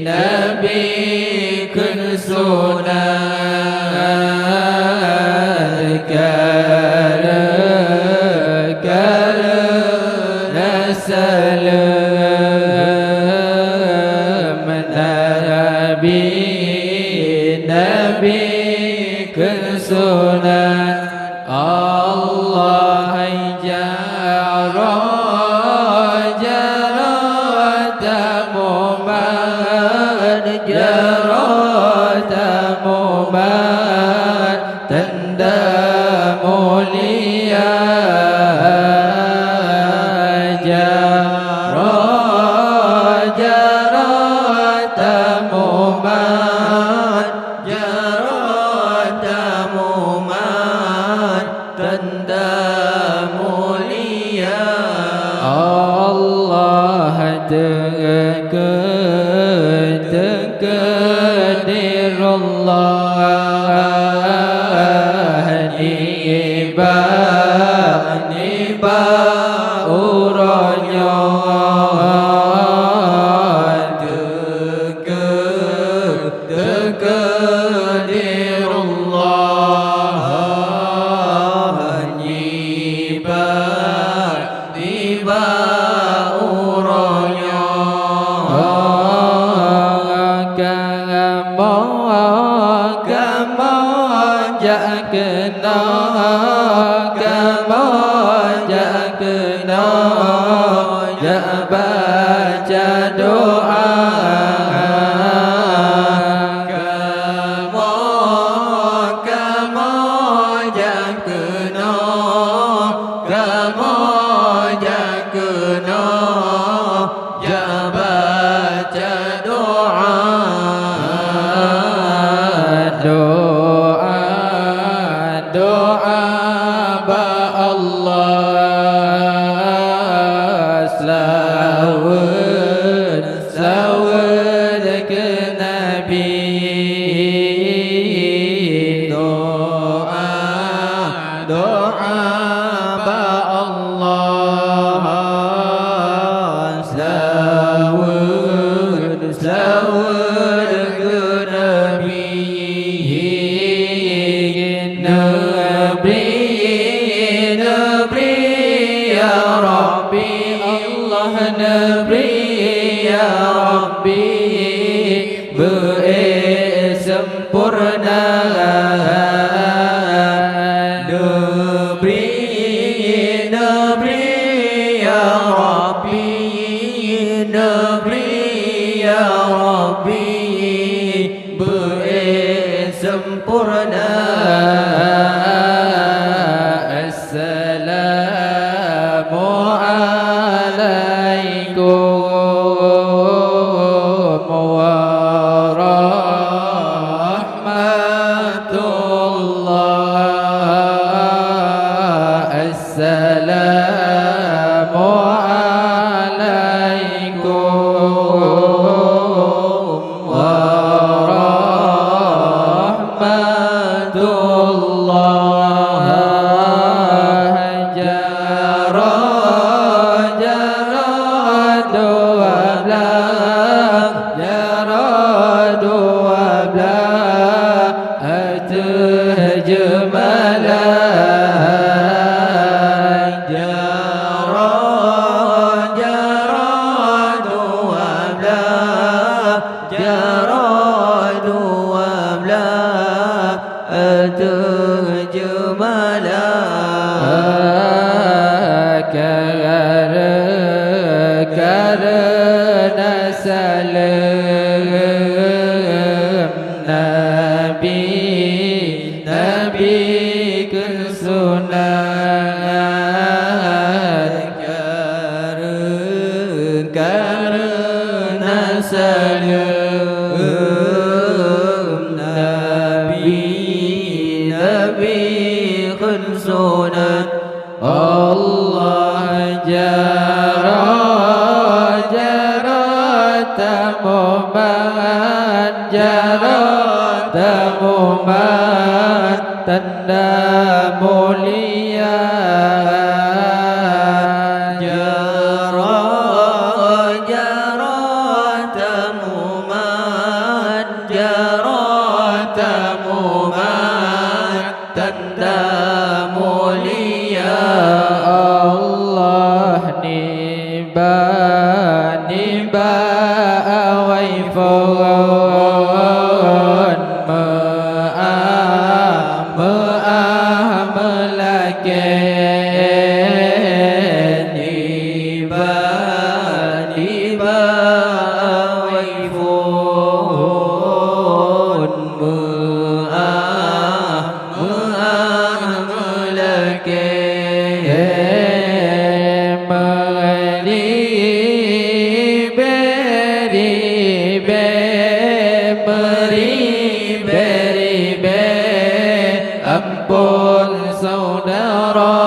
Nabi kun sunat karena salam Nabi kun sunat Allah jara tanda mulia jara tamuman tanda mulia Allah Taqdirullah niba uranya Taqdirullah niba uranya baca doa doa ba Allah selawat ke Nabi doa ba Allah selawat ke Nabi Nabi ya Rabbi sempurna Nabi ya Rabbi sempurna Assalamu karena salam Nabi kun sunat karena salam Nabi kun sunat Allah jara tamuman tanda mulia jara tamuman ampun saudara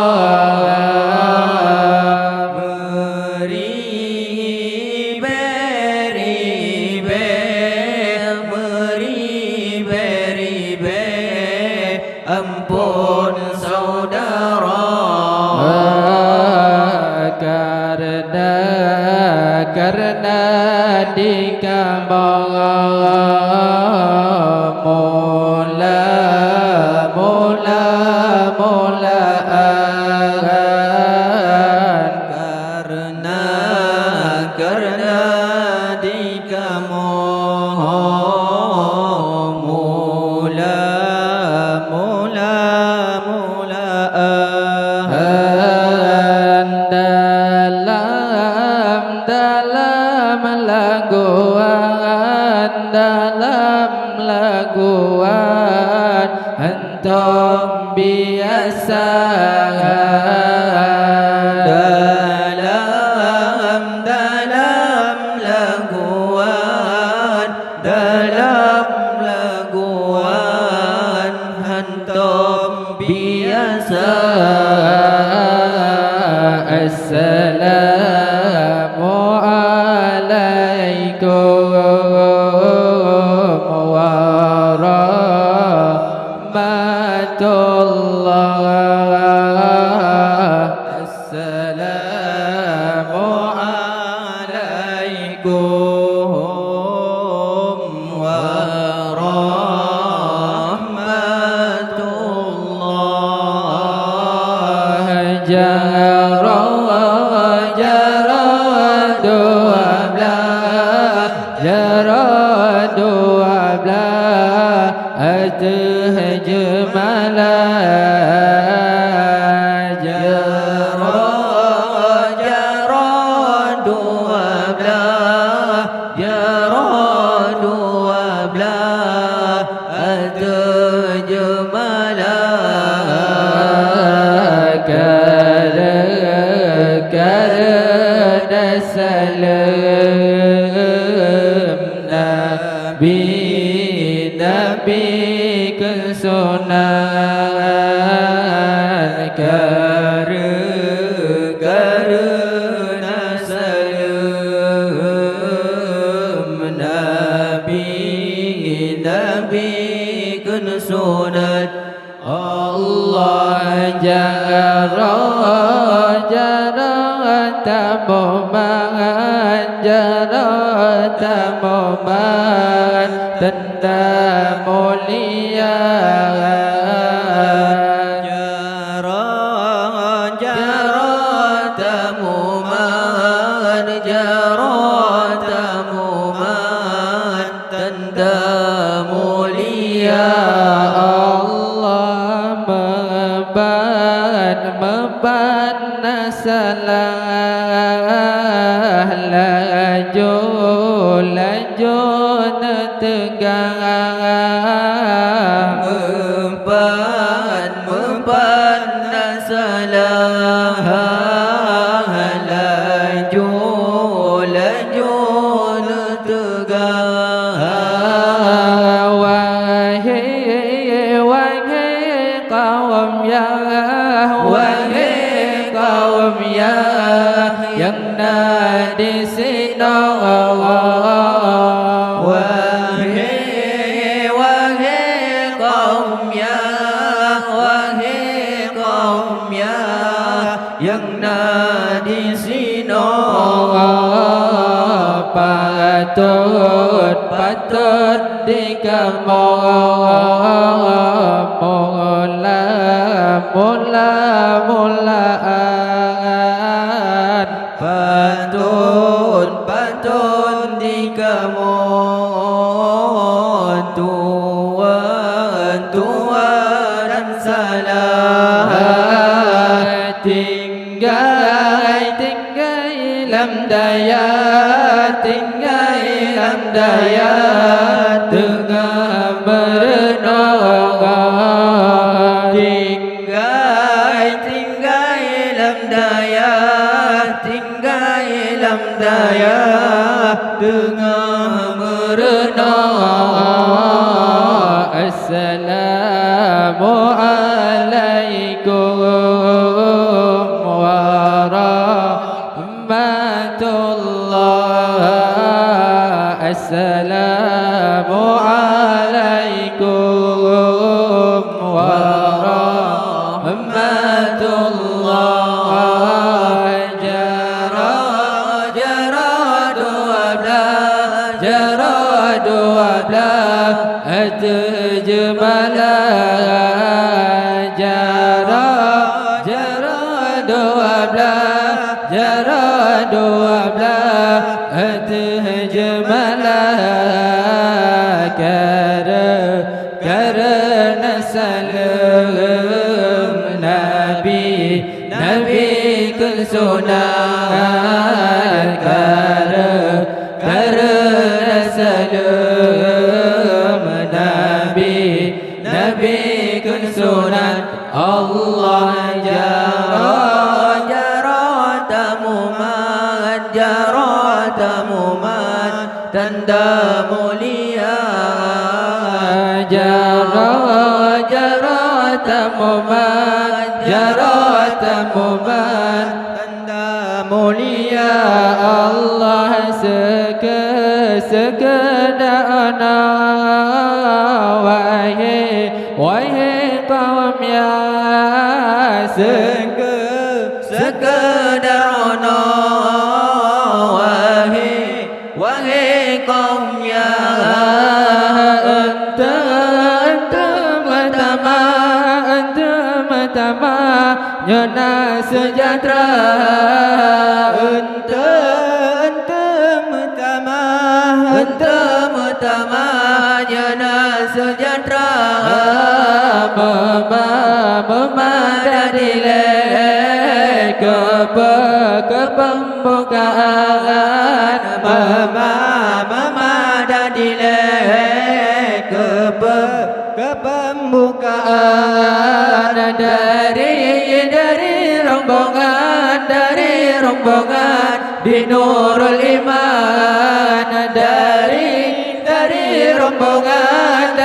ampun saudara karena dikabar karena dalam laguan antum biasa dalam laguan antum biasa assalamu alaikum Assalamu alaikum warahmatullah Nabi kesunan karena salam Nabi kesunan Allah jarang tamuman tanda mulia tamuman tanda mulia Allah memban nasalah laju tegang memban nasalah laju tegang wahai kaum ya yang di sini yang di sini patut mulaan patut dikamu lam daya, tinggal lam daya, tengah merenung. Tinggal lam daya, tinggal lam daya, tengah merenung. Assalamualaikum warahmatullah. Assalamualaikum warahmatullah. Jara dua belah, jara dua belah, terjemalah. Jara dua belah, jara dua belah, terjemalah. Karena salam Nabi kesunat. Karena salam Nabi kesunat. Allah jara tamumat, jara tamumat, tanda mulia. Jara tamumat, jara tamumat, tanda mulia. Allah sekedana. Wahai kaum ya, sekedarana. Wahai kaum ya, antum pertama nyana sejahtera. Antum pertama nyana sejahtera. Memadadilah kepembukaan. Memadadilah kepembukaan. Dari rombongan di Nurul Iman. Dari rombongan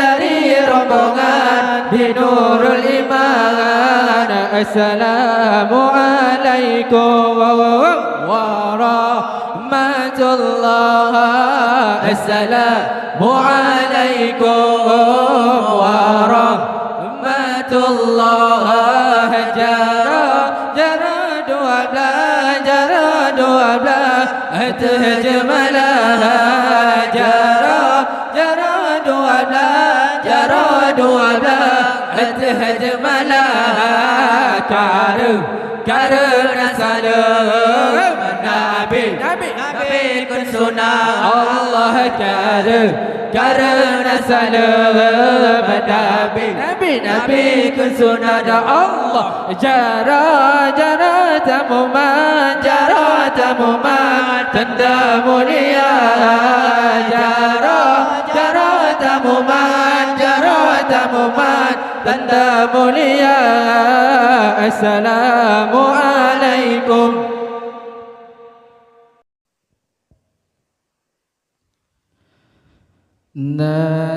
di Nurul Iman. Assalamualaikum warahmatullah. Assalamualaikum warahmatullah. Jara dua belah, terjemalah. Jara dua belah, terjemalah. Karena salam Nabi kesunat. Allah karena salam Nabi kesunat. Allah jara tamumat, jara tamumat, tanda mulia. Jara tamumat, jara tamumat, tanda mulia. Assalamualaikum. Allah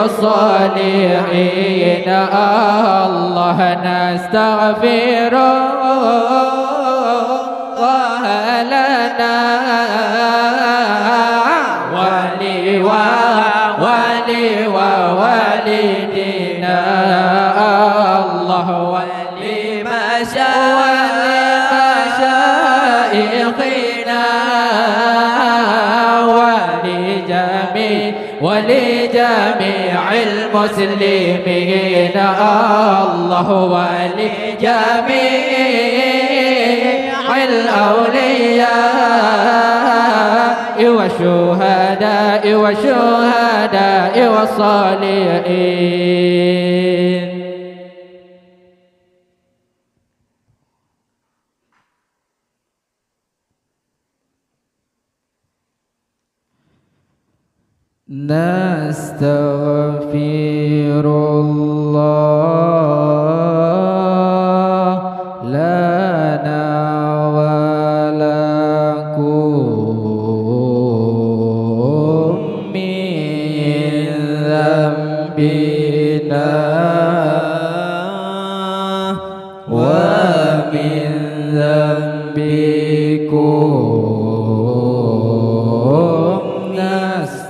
والصالحين الله نستغفر الله لنا ولي ولجميع المسلمين الله ولجميع الأولياء والشهداء والصالحين. نستغفر الله لنا ولكم من ذنبنا ومن ذنبكم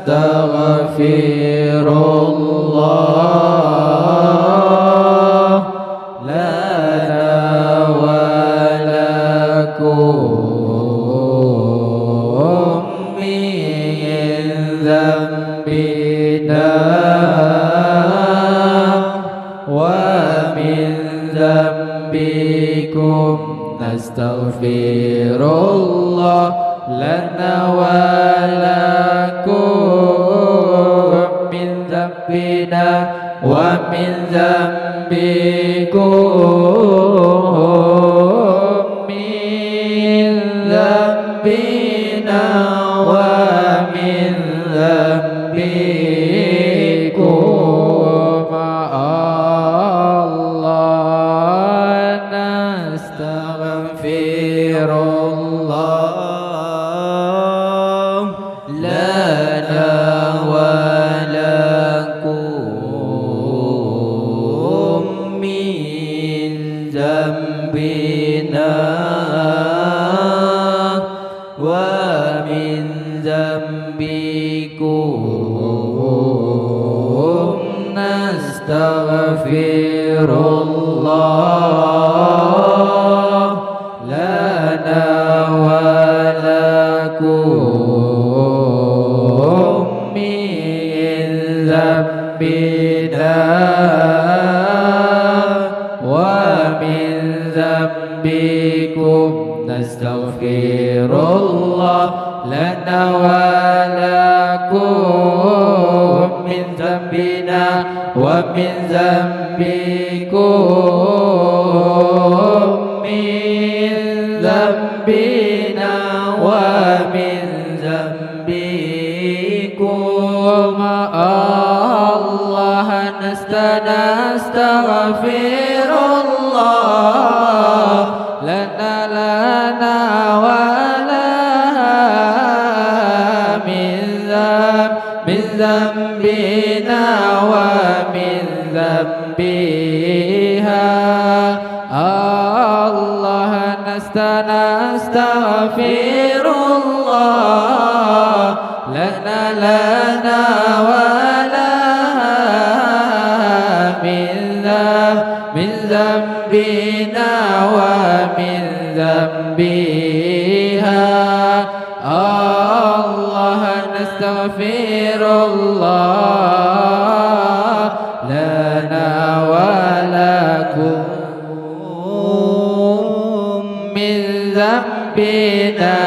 نستغفر الله لنا ولكم من ذنبنا ومن ذنبكم نستغفر الله لنا ولكم من ذنبنا ومن ذنبكم من ذنبنا ومن ذنبكم الله نستغفر الله لنا ولكم من ذنبنا ومن ذنبكم نستغفر الله لنا ولكم من ذنبنا ومن ذنبكم نستغفر الله لنا ولكم من ذنبنا ومن ذنبكم من ذنبنا ومن ذنبكم الله نستغفر الله لنا ولا من ذنبنا ومن ذنبها الله نستغفر الله لنا ولا من ذنبنا ومن ذنبها الله نستغفر الله لنا ولكم من ذنبنا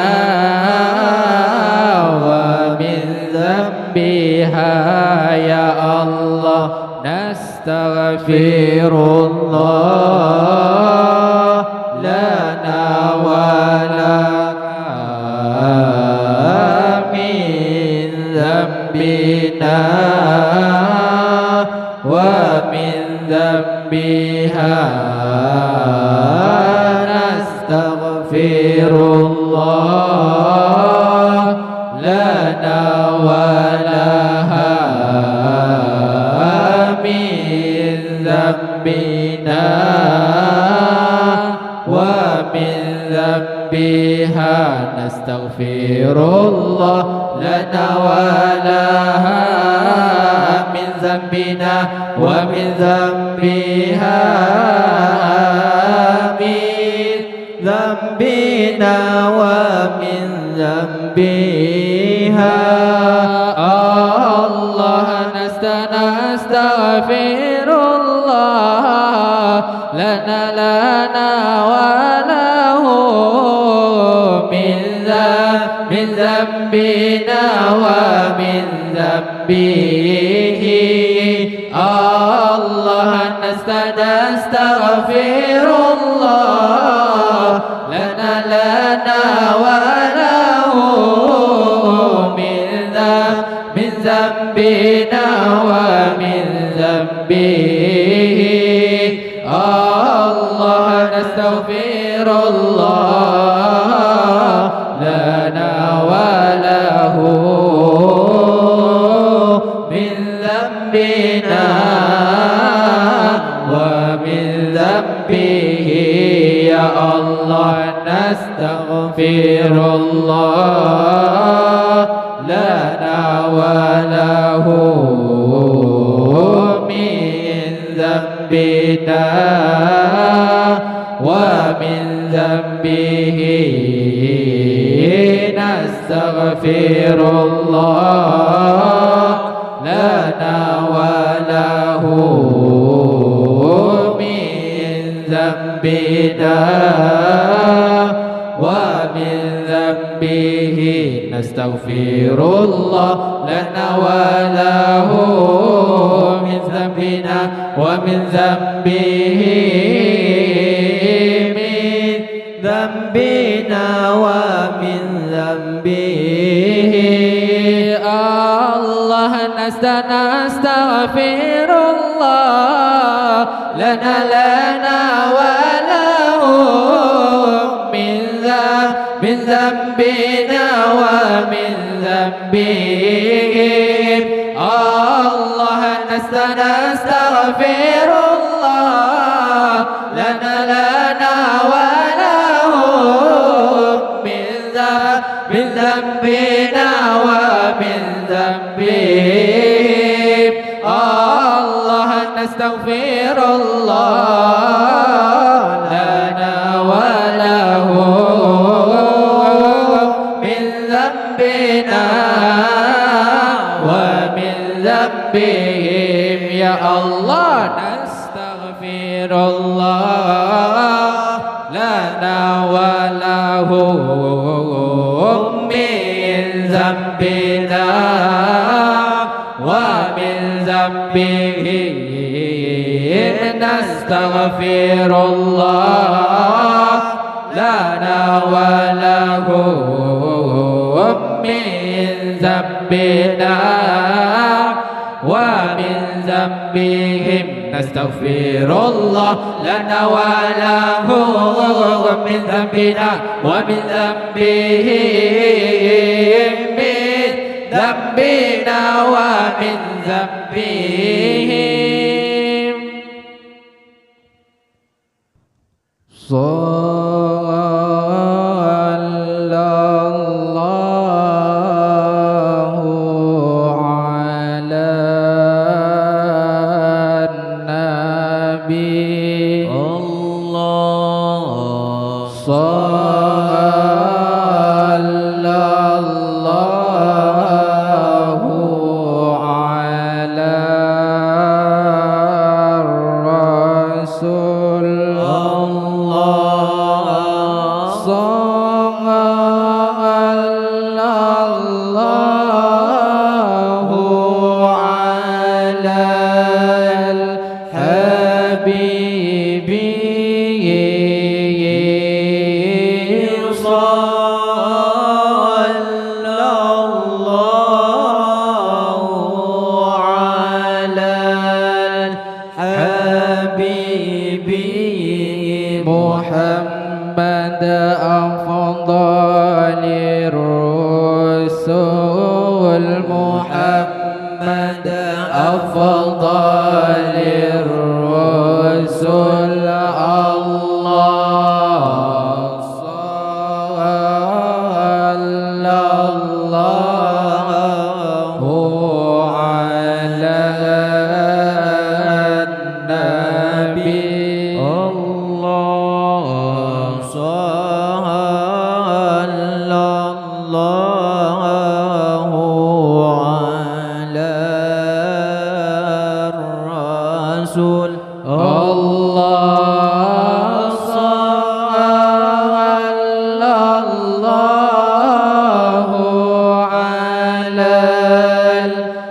ومن ذنبها يا الله نستغفر الله لنا ولكم من ذنبنا ومن ذنبها نستغفر الله لنا ولها من ذنبنا ومن ذنبها نستغفر الله لنا ولها من ذنبنا ومن ذنبها من ذنبنا ومن ذنبها الله نستغفر الله لنا وله من ذنبنا ومن ذنبه الله نستغفر الله لنا وله من ذنبنا ومن ذنبه الله نستغفر الله لنا وله من ذنبنا ومن ذنبه يا الله نستغفر الله لنا وله من ذنبنا ومن ذنبه نستغفر الله لنا وله من ذنبنا ومن ذنبه نستغفر الله لنا وله من ذنبنا ومن ذنبه ومن ذنبه الله نستغفر الله لنا وله من ذنبنا ومن ذنبه الله نستغفر الله لنا وله من ذنبنا ومن ذنبه الله نستغفر الله لنا وله من ذنبنا ومن ذنبهم يا الله نستغفر الله لنا وله من ذنبنا ومن ذنبه نستغفر الله لنا وله من ذنبنا ومن ذنبهم نستغفر الله لنا وله من ذنبنا ومن ذنبهم من ذنبنا ومن ذنبهم محمد أفضل الرسل محمد أفضل الرسل الله صلى الله على النبي الله صلى الله على Rasul. Allah sallallahu alal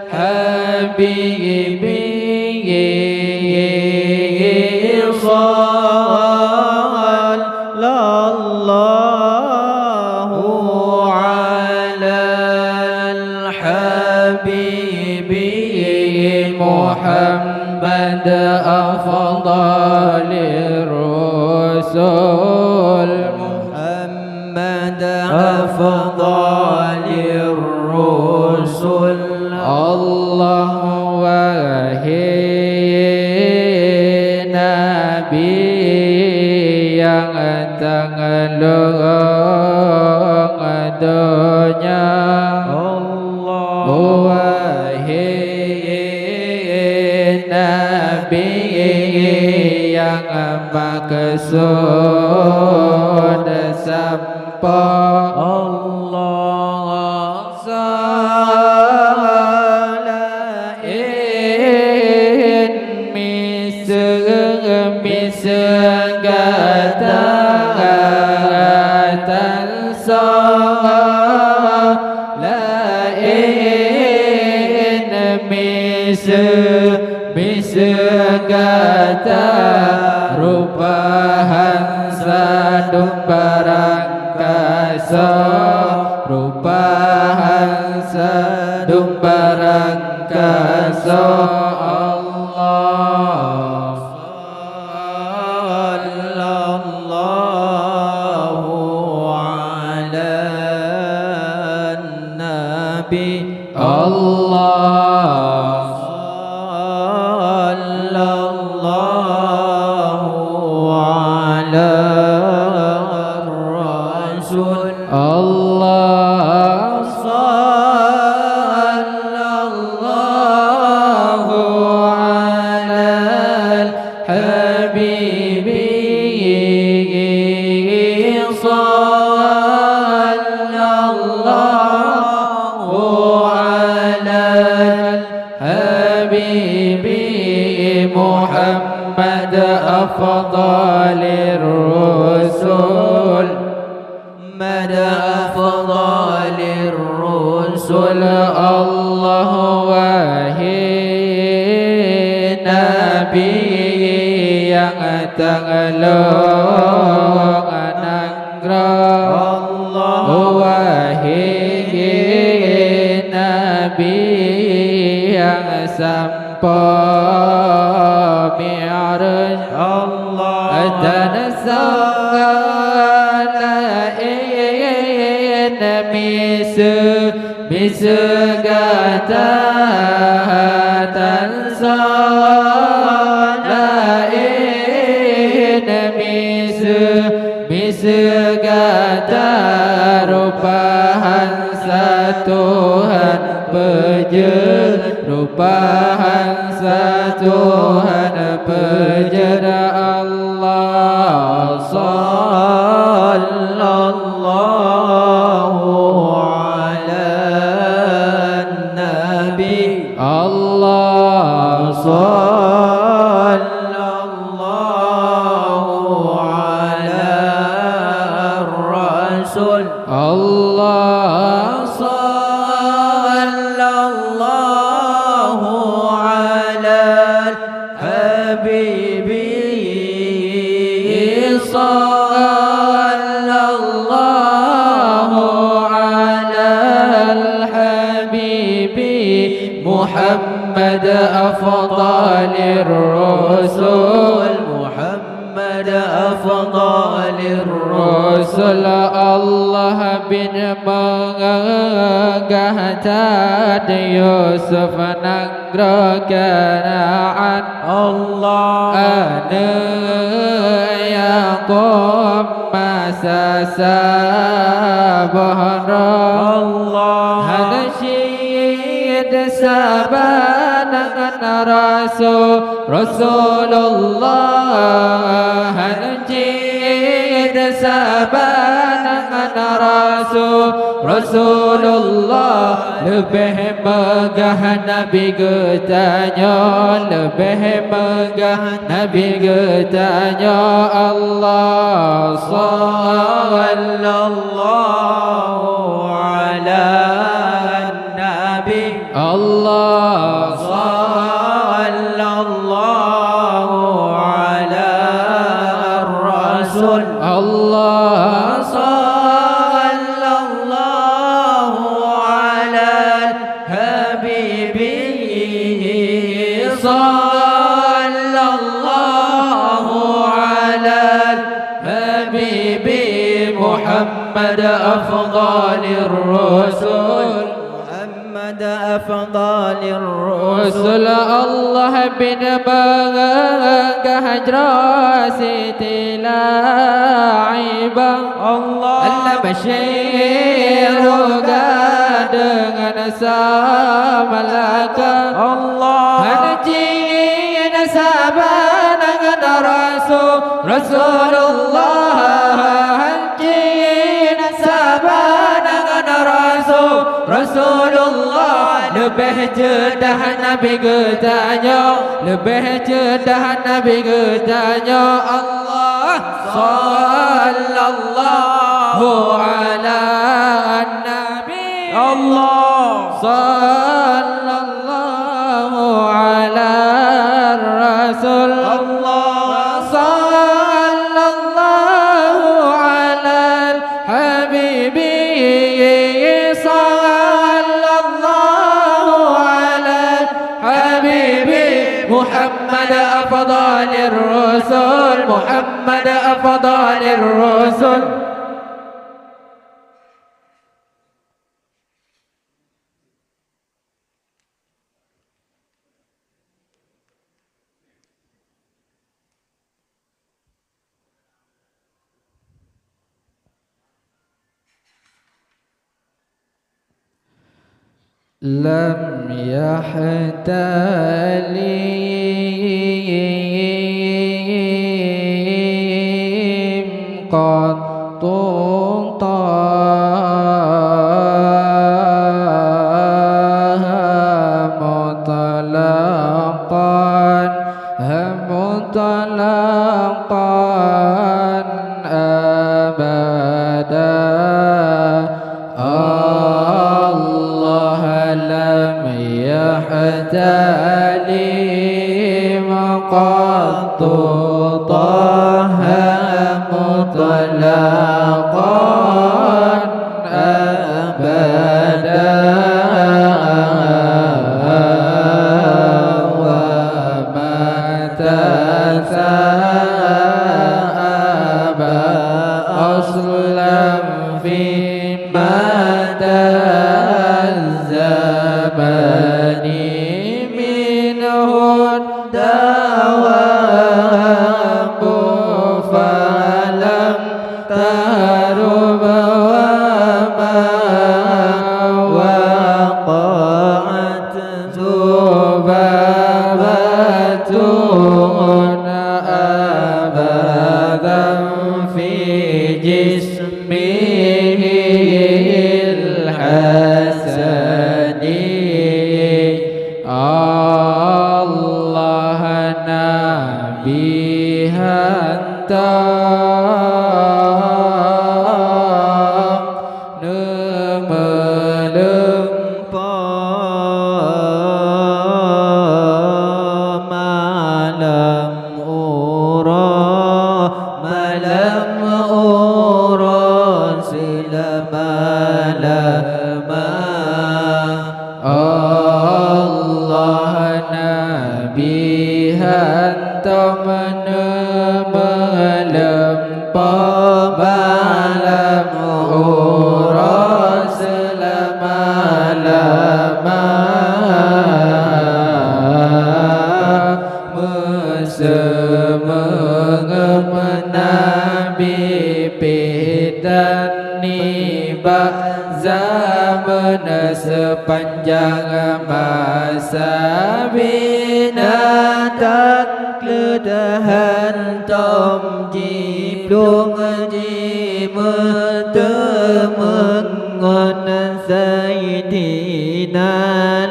habibi sallallahu alal habibi Muhammad afdalir rusul Muhammad afdalir rusul. Allah wahai Nabi yang tanggalung dunia, Allah wahai Nabi yang maksud sampai Allah salain misgatan salain misgata rupahan sadung barangkasa rupahan sadung barangkasa. Allah sallallahu ala nabi. Allah sallallahu ala rasul. Allah sallallahu alal habibi sallallahu alal habibi Muhammad afdalir rusul Muhammad afdalir rusul. Allah wahai Nabi yang tanggalung ananggrah, Allah wahai Nabi yang sampai mi'raj, Allah tanazzalain misgatan salain misgata rupahan satuhan pejer rupahan satuhan pejer. Allah sallallahu ala nabi. Allah sallallahu ala rasul. Allah sallallahu ala habibi sallallahu ala habibi Muhammad afdalir rusul Muhammad afdalir rusul. Allah bin menggahtan Yusuf nagra kanaan, Allah ana Yaqub masa sabahra, Allah hana syid sabanan Rasulullah, hana syid sabangan Rasulullah lebih megah Nabi getanya, lebih megah Nabi getanya. Allah sallallahu ala nabi, Allah sallallahu ala rasul, Allah sallallahu ala habibi, sallallahu ala habibi Muhammad afdalir rusul, Muhammad afdalir rusul. Rasul Allah bin Bagah Siti Laibah Allah Basyiruga dengan samalaka Allah Hanjin sabangan Rasulullah Hanjin sabangan Rasulullah lebih cedah Nabi getanya, lebih cedah Nabi getanya. Allah sallallahu ala nabi, Allah sallallahu ala rasul, Allah sallallahu ala habibi, محمد أفضل الرسل، محمد أفضل الرسل. لم يحتلم قط طه مطلقا أبدا. يحتلم قط طه مطلقا أبدا ومتى ثاب أصلا في مدى الزمن منه الدواب فلم تهرب وما وقعت ذبابة أبدا في جسمه الحسن. الله نبيها sepanjang masa binatang kedahan tom jiplung temengon Sayyidina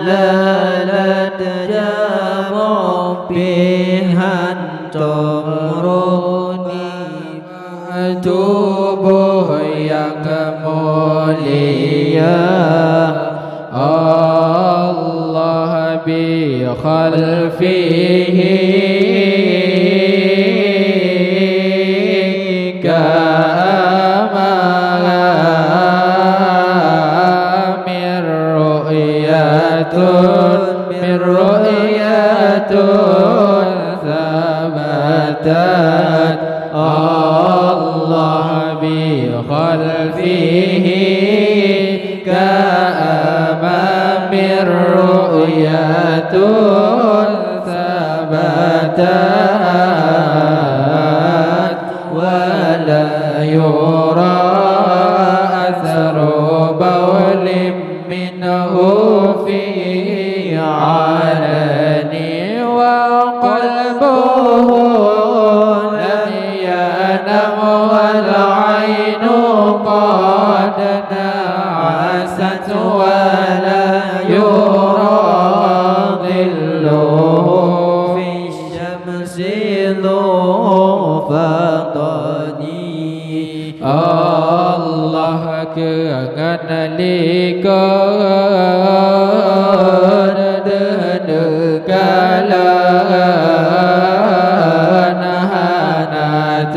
lalat jamong pihan tomroni tubuh yang mulia Allah bi khalfihi ka'amir ru'yatun sabatat Allah bi khalfihi ka'amir ru'yatun sabatat wa la yura atharu bawlim minhu fi alani wa qalbuhu lam yanam wal aynu qad na'asat wa la yura dhilluhu fi syamsi dhufatani Allah keangan likon degalan hanat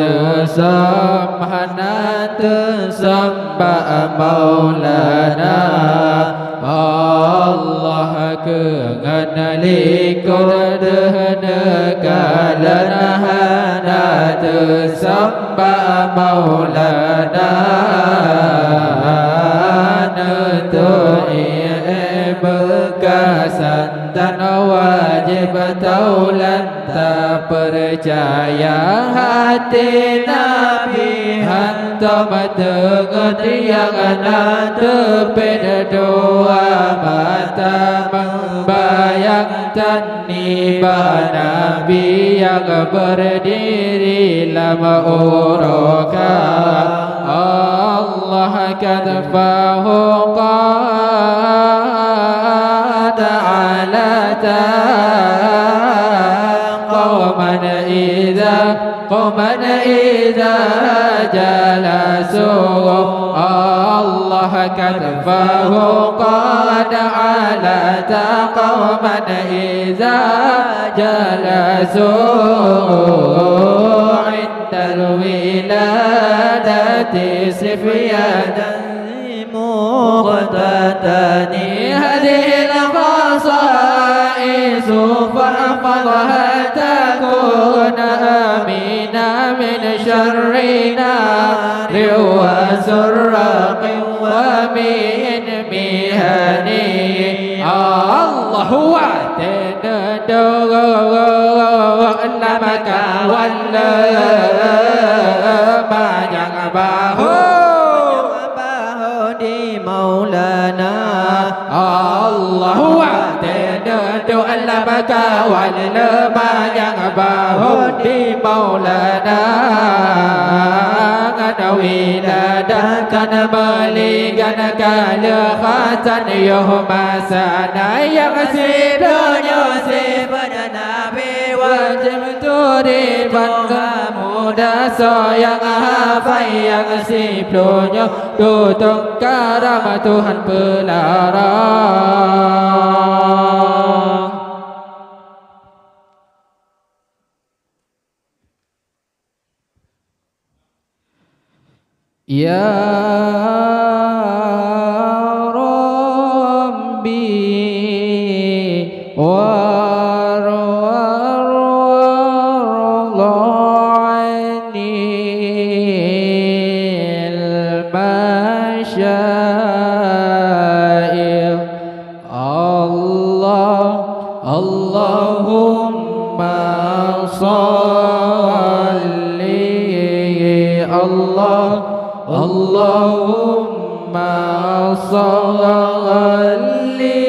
sambah maulana Allah keangan likon degalan hanat sambah maulana nutu'i bekasan dan wajib taulan tak percaya hati Nabi hantam tegut yang nak teped dua mata membayang tanibah Nabi yang berdiri lama uroka Allah kadfahu qad alata qawman idha jalasu Allah kadfahu qad alata qawman idha jalasu indal wiladati sifyadan muqtatani hadhihi al-khasa'is fahfadha takun amina min sharri nari wa surraqi wa min mihani Allahu wa'tana lamaka walla ma jangan bahu di maulana Allahu wa'tana lamaka walla ma jangan bahu di maulana wiladahkan balikan kala khatan yuhmasana yang sidonya sifat Nabi wajib turiban muda sayang hafai yang sibdonya tutung karam Tuhan pelarang. Ya Rabbi warla'anil masyair Allahumma salli Allahumma salli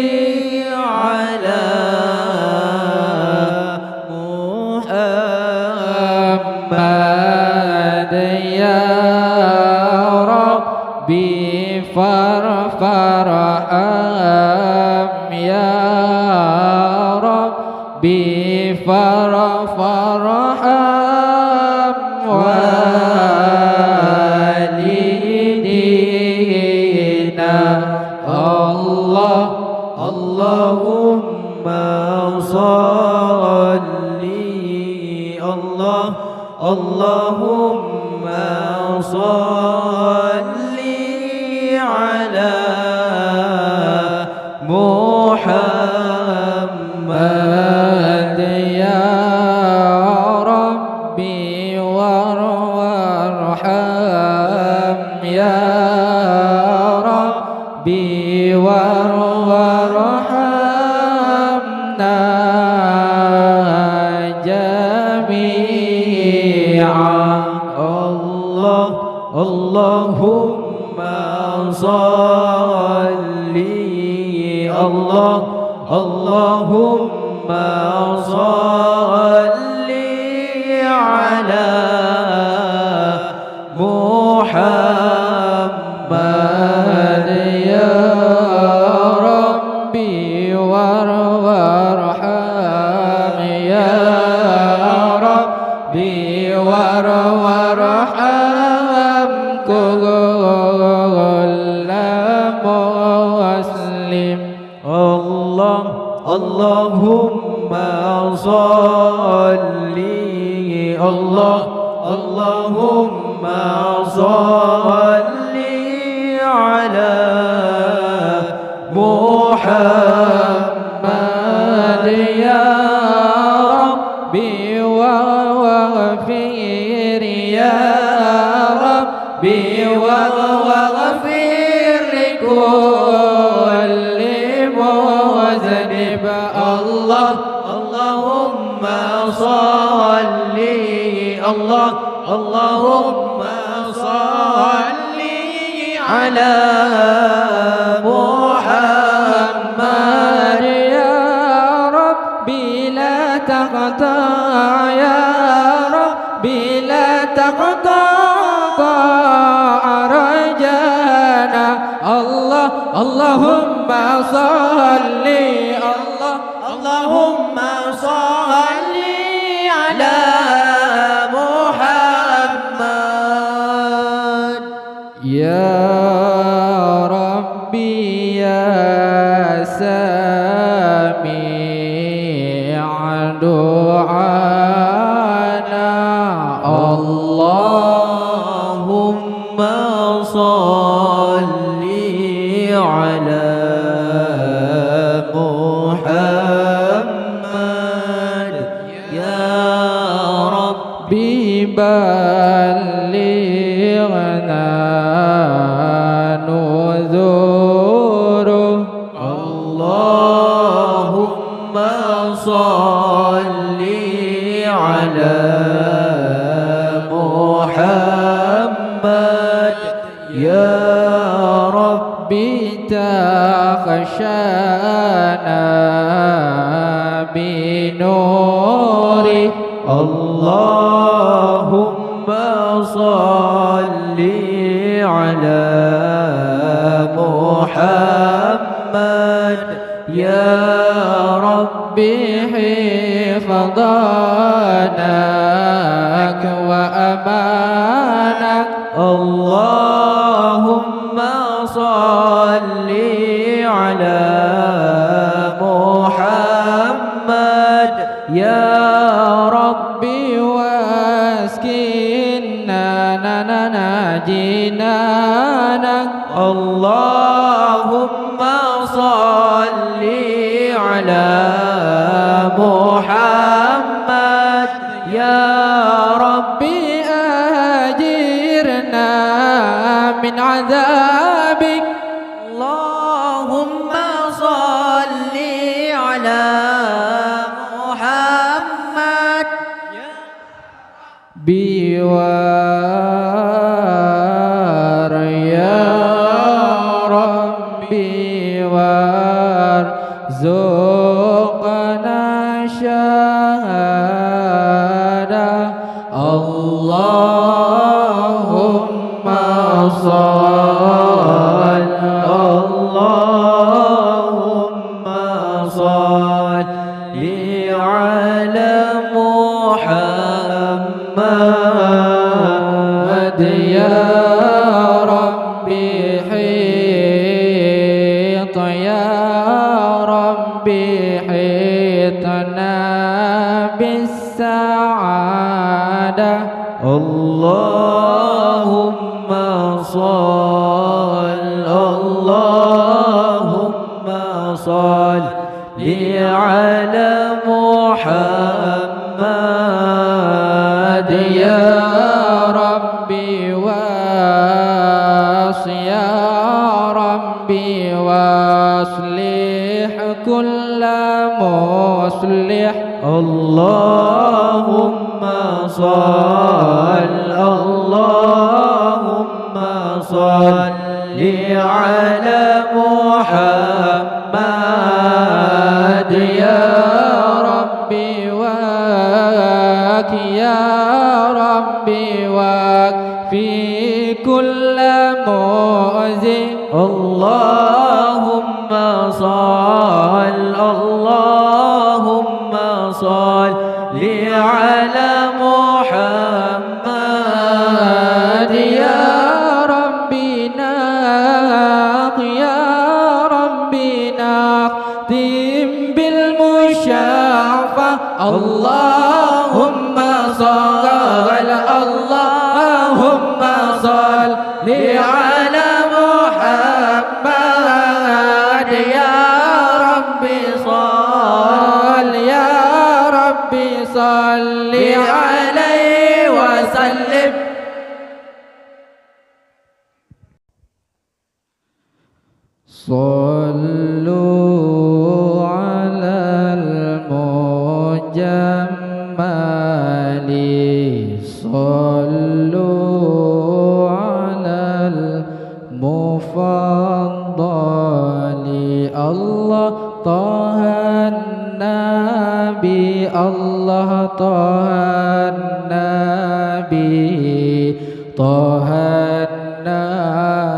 ala Muhammad ya فارحم والدينا الله اللهم صل اللهم صل على محمد يا ربي وارحم يا ربي وارحمنا جميعا اللهم صل اللهم صل على محمد يا ربي وارحم يا ربي وارحم كل مسلم اللهم صل اللهم صل على محمد يا ربي واغفر يا ربي واغفر لكل مذنب اللهم صل اللهم صل على محمد يا ربي لا تقطع يا ربي لا تقطع رجانا اللهم صل اللهم صل على محمد يا ربي يا سميع دعانا اللهم صل على محمد يا ربي بلغنا نذوره اللهم صل على محمد يا ربي تخشانا بنوره اللهم صل على محمد يا ربي حفظانك وأمانك اللهم صل على محمد يا ربي واسكننا جنانك اللهم صل على محمد يا ربي أجرنا من عذابك اللهم صل على محمد بوار يا ربي وارزقنا شهادة اللهم صل اللهم صل على محمد يا ربي حيط يا ربي حيطنا بالسعادة اللهم صل على محمد يا ربي يا ربي واصلح كل مصلح اللهم صل على محمد يا ربي يا ربي في كل مؤذي اللهم صل على محمد يا ربي ناقم بالمشافى اللهم صل على محمد يا ربي صل عليه وسلم صلوا على المجمل صلوا على المفضل الله طه النبي الله طه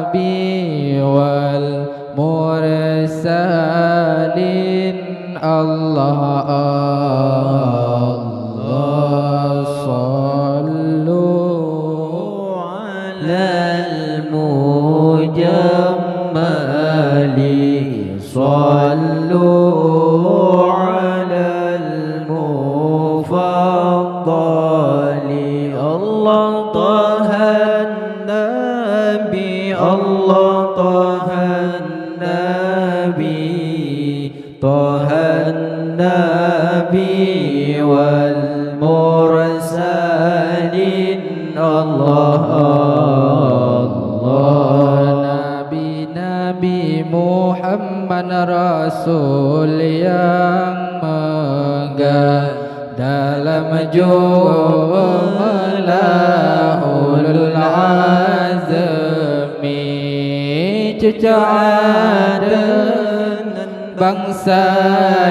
النبي والمرسلين الله صلوا على المجمل صلوا على المفضل الله طه النبي والمرسلين الله Nabi Muhammad Rasul yang dalam jumlah ulul azmi cucu Aden bangsa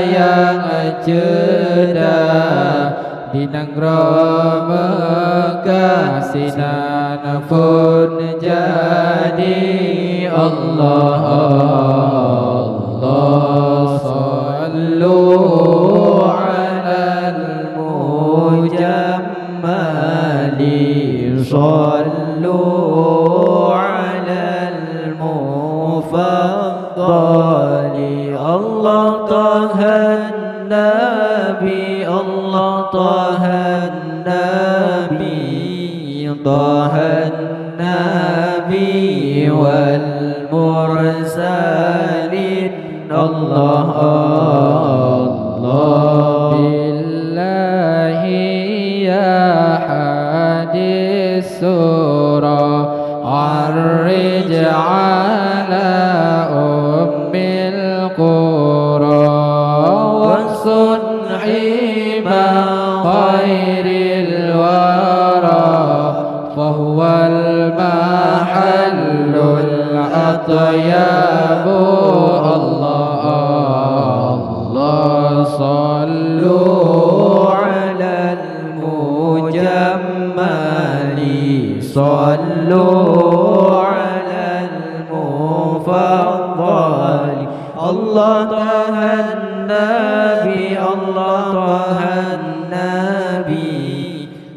yang cerdas di negara Mekah sinan pun jadi Allah sallu alal mujammali sallu alal mufaddali Allah tahan Nabi Allah tahan Nabi wal mursalin Allah billahi ya hadis surah arij ala ummil qura wasun'i ma khairil wara fahuwal mahallul atyabu Allah sallu alal mujammali sallu alal mufaddali Allah tahan Nabi Allah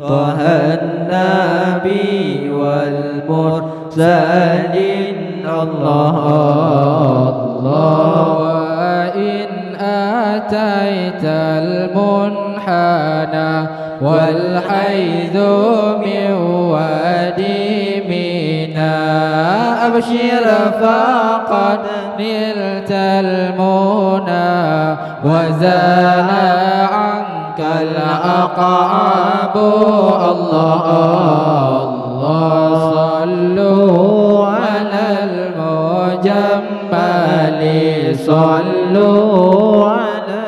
طه النبي والمرسلين الله الله وإن أتيت المنحنى والحيث من وادي منى أبشر فقد نلت المنى وزال عنك العقاب الله الله صلوا على المجمل صلوا على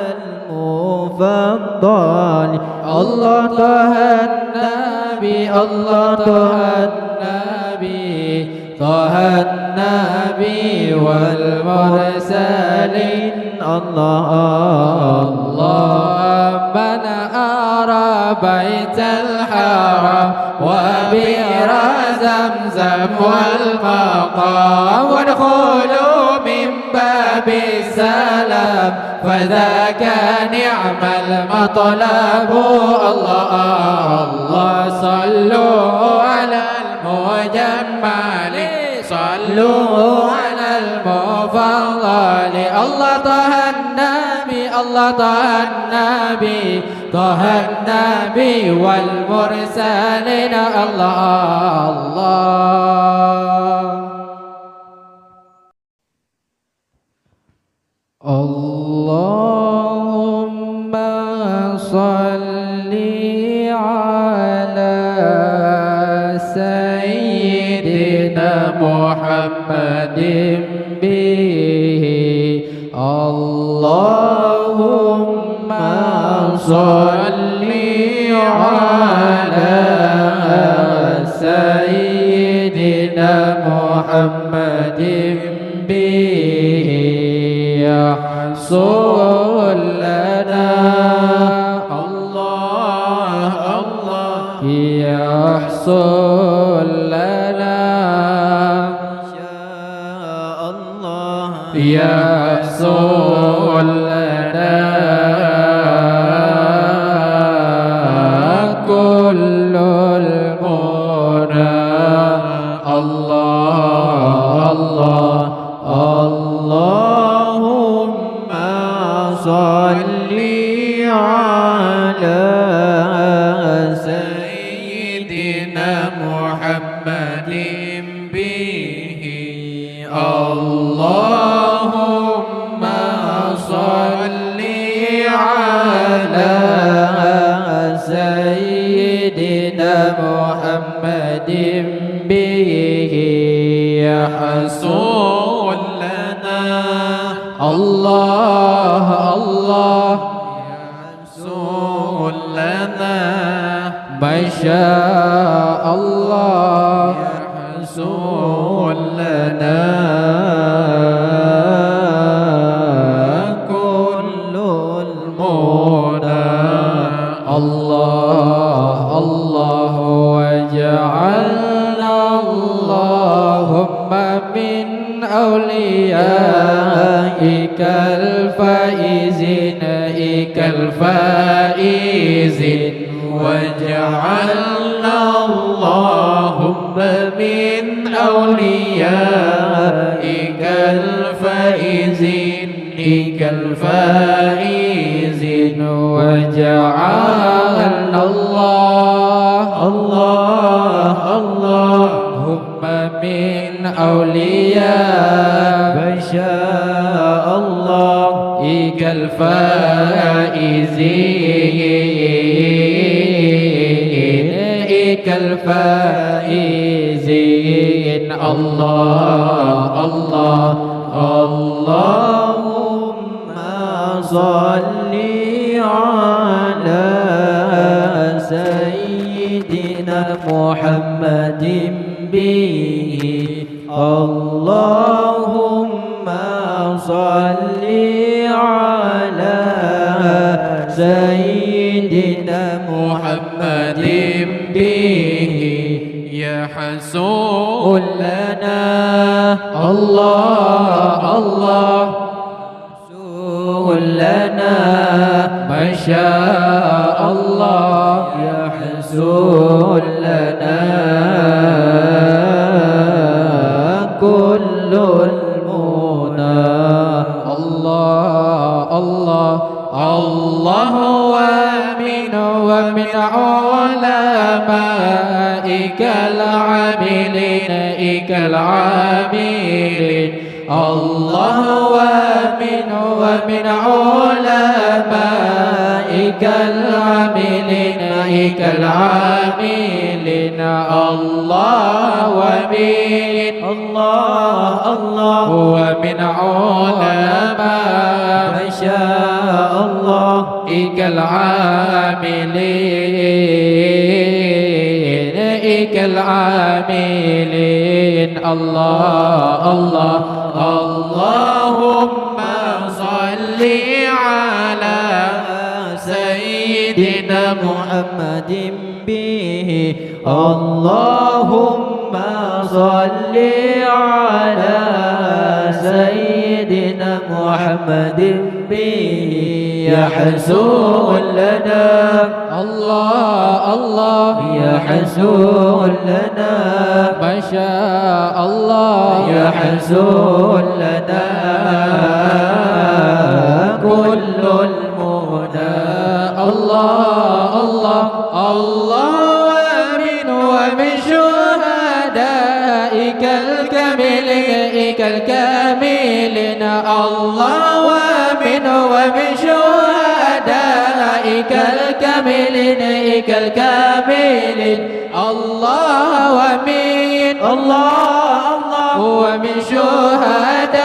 المفضل الله طه النبي الله طه النبي طه النبي والمرسلين الله الله من أرى بيت الحرام وبئر زمزم والمقام وادخلوا من باب السلام فذاك نعم المطلب الله الله صلوا على المجمل صلوا على المفضل الله طه النبي الله طه النبي طه النبي والمرسلين الله اللهم صل على سيدنا محمد به اللهم صل على سيدنا محمد به يحصل لنا الله الله يحصل لنا شاء الله يحصل لنا كل المنى الله الله اللهم صل على سيدنا محمد به اللهم صل على سيدنا محمد به يحصل لنا الله الله يحصل لنا ما شاء الله يحصل لنا كل المنى الله الله وجعلنا اللهم من أوليائك الفائزين الفائزين وجعلنا اللهم من أوليائك الفائزين الفائزين وجعلنا الله اللهم من أولياء فشاء الله الفائزين الله الله اللهم صل على سيدنا محمد به اللهم صل على سيدنا محمد به يحصل لنا الله الله يحصل لنا ما شاء الله يحصل لنا كل المنى الله الله الله ومن علمائك العاملين الله ومن علمائك العاملين الله ومن علماء ما شاء الله العاملين الله الله اللهم صل على سيدنا محمد به اللهم صل على سيدنا محمد به يحصل لنا الله يحصل لنا ما شاء الله يحصل لنا كل المنى الله ومن شهدائك الكاملين الله ومن شهدائك الكاملين الله ومن شهدائك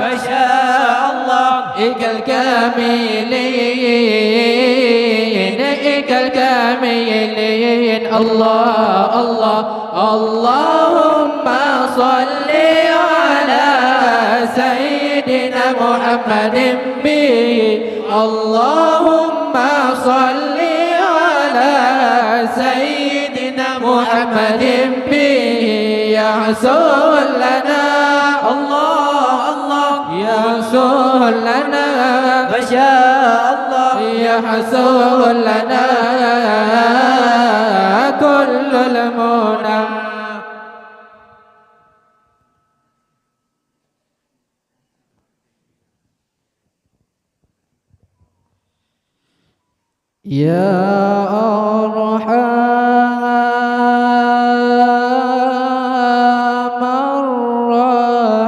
ما شاء الله الكاملين الله اللهم صل على سيدنا محمد به اللهم صل على سيدنا محمد به يحصل لنا يحصل لنا ما شاء الله يحصل لنا كل المنى يا أرحم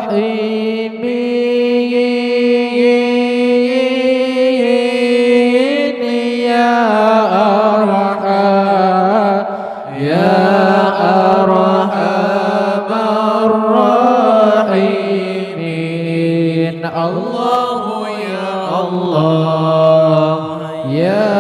الراحمين يا أرحم الراحمين الله يا الله يا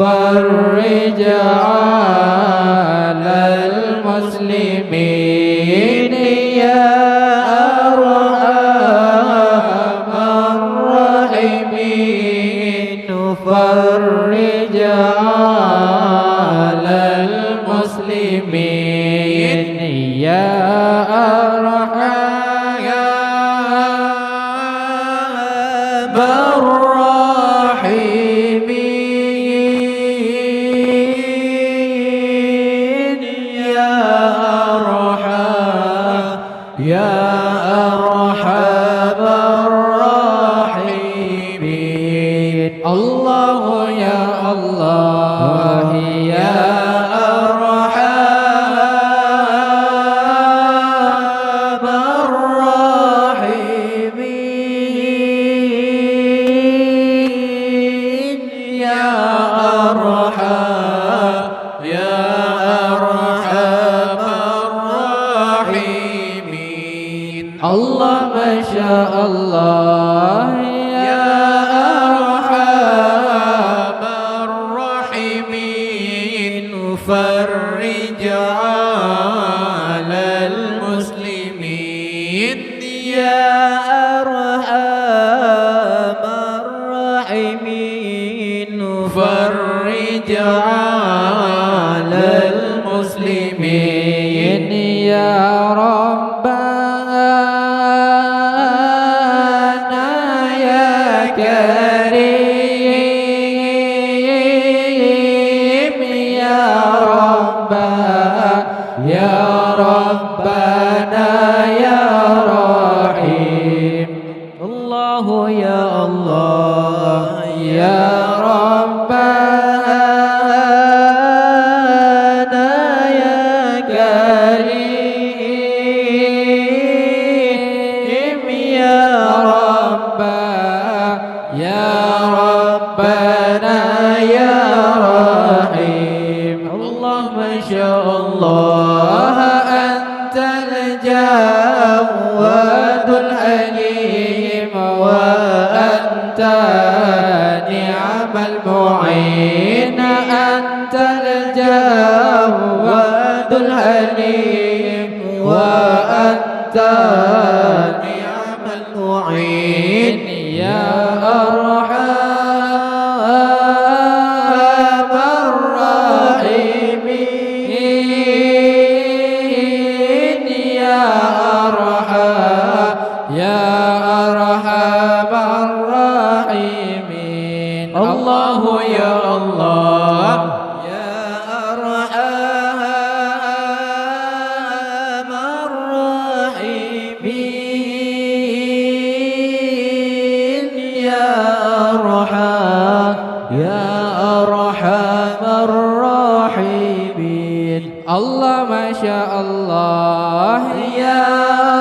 فرج على المسلمين يا أرحم الراحمين فرج على المسلمين يا أرحم الراحمين يا أرحم الراحمين الله يا الله يا أرحم الراحمين يا أرحم الراحمين الله ما شاء الله اجعل المسلمين يا ربنا يا كريم يا ربنا يا رحيم الله يا الله يا ربنا يا كريم يا ربنا يا رحيم اللهم ما شاء الله أنت الجواد الحليم وأنت نعم المعين أنت الجواد الحليم وأنت نعم المعين يا أرحم الراحمين يا أرحم الراحمين الله يا الله يا أرحم الراحمين يا أرحم الراحمين الله ما شاء الله يا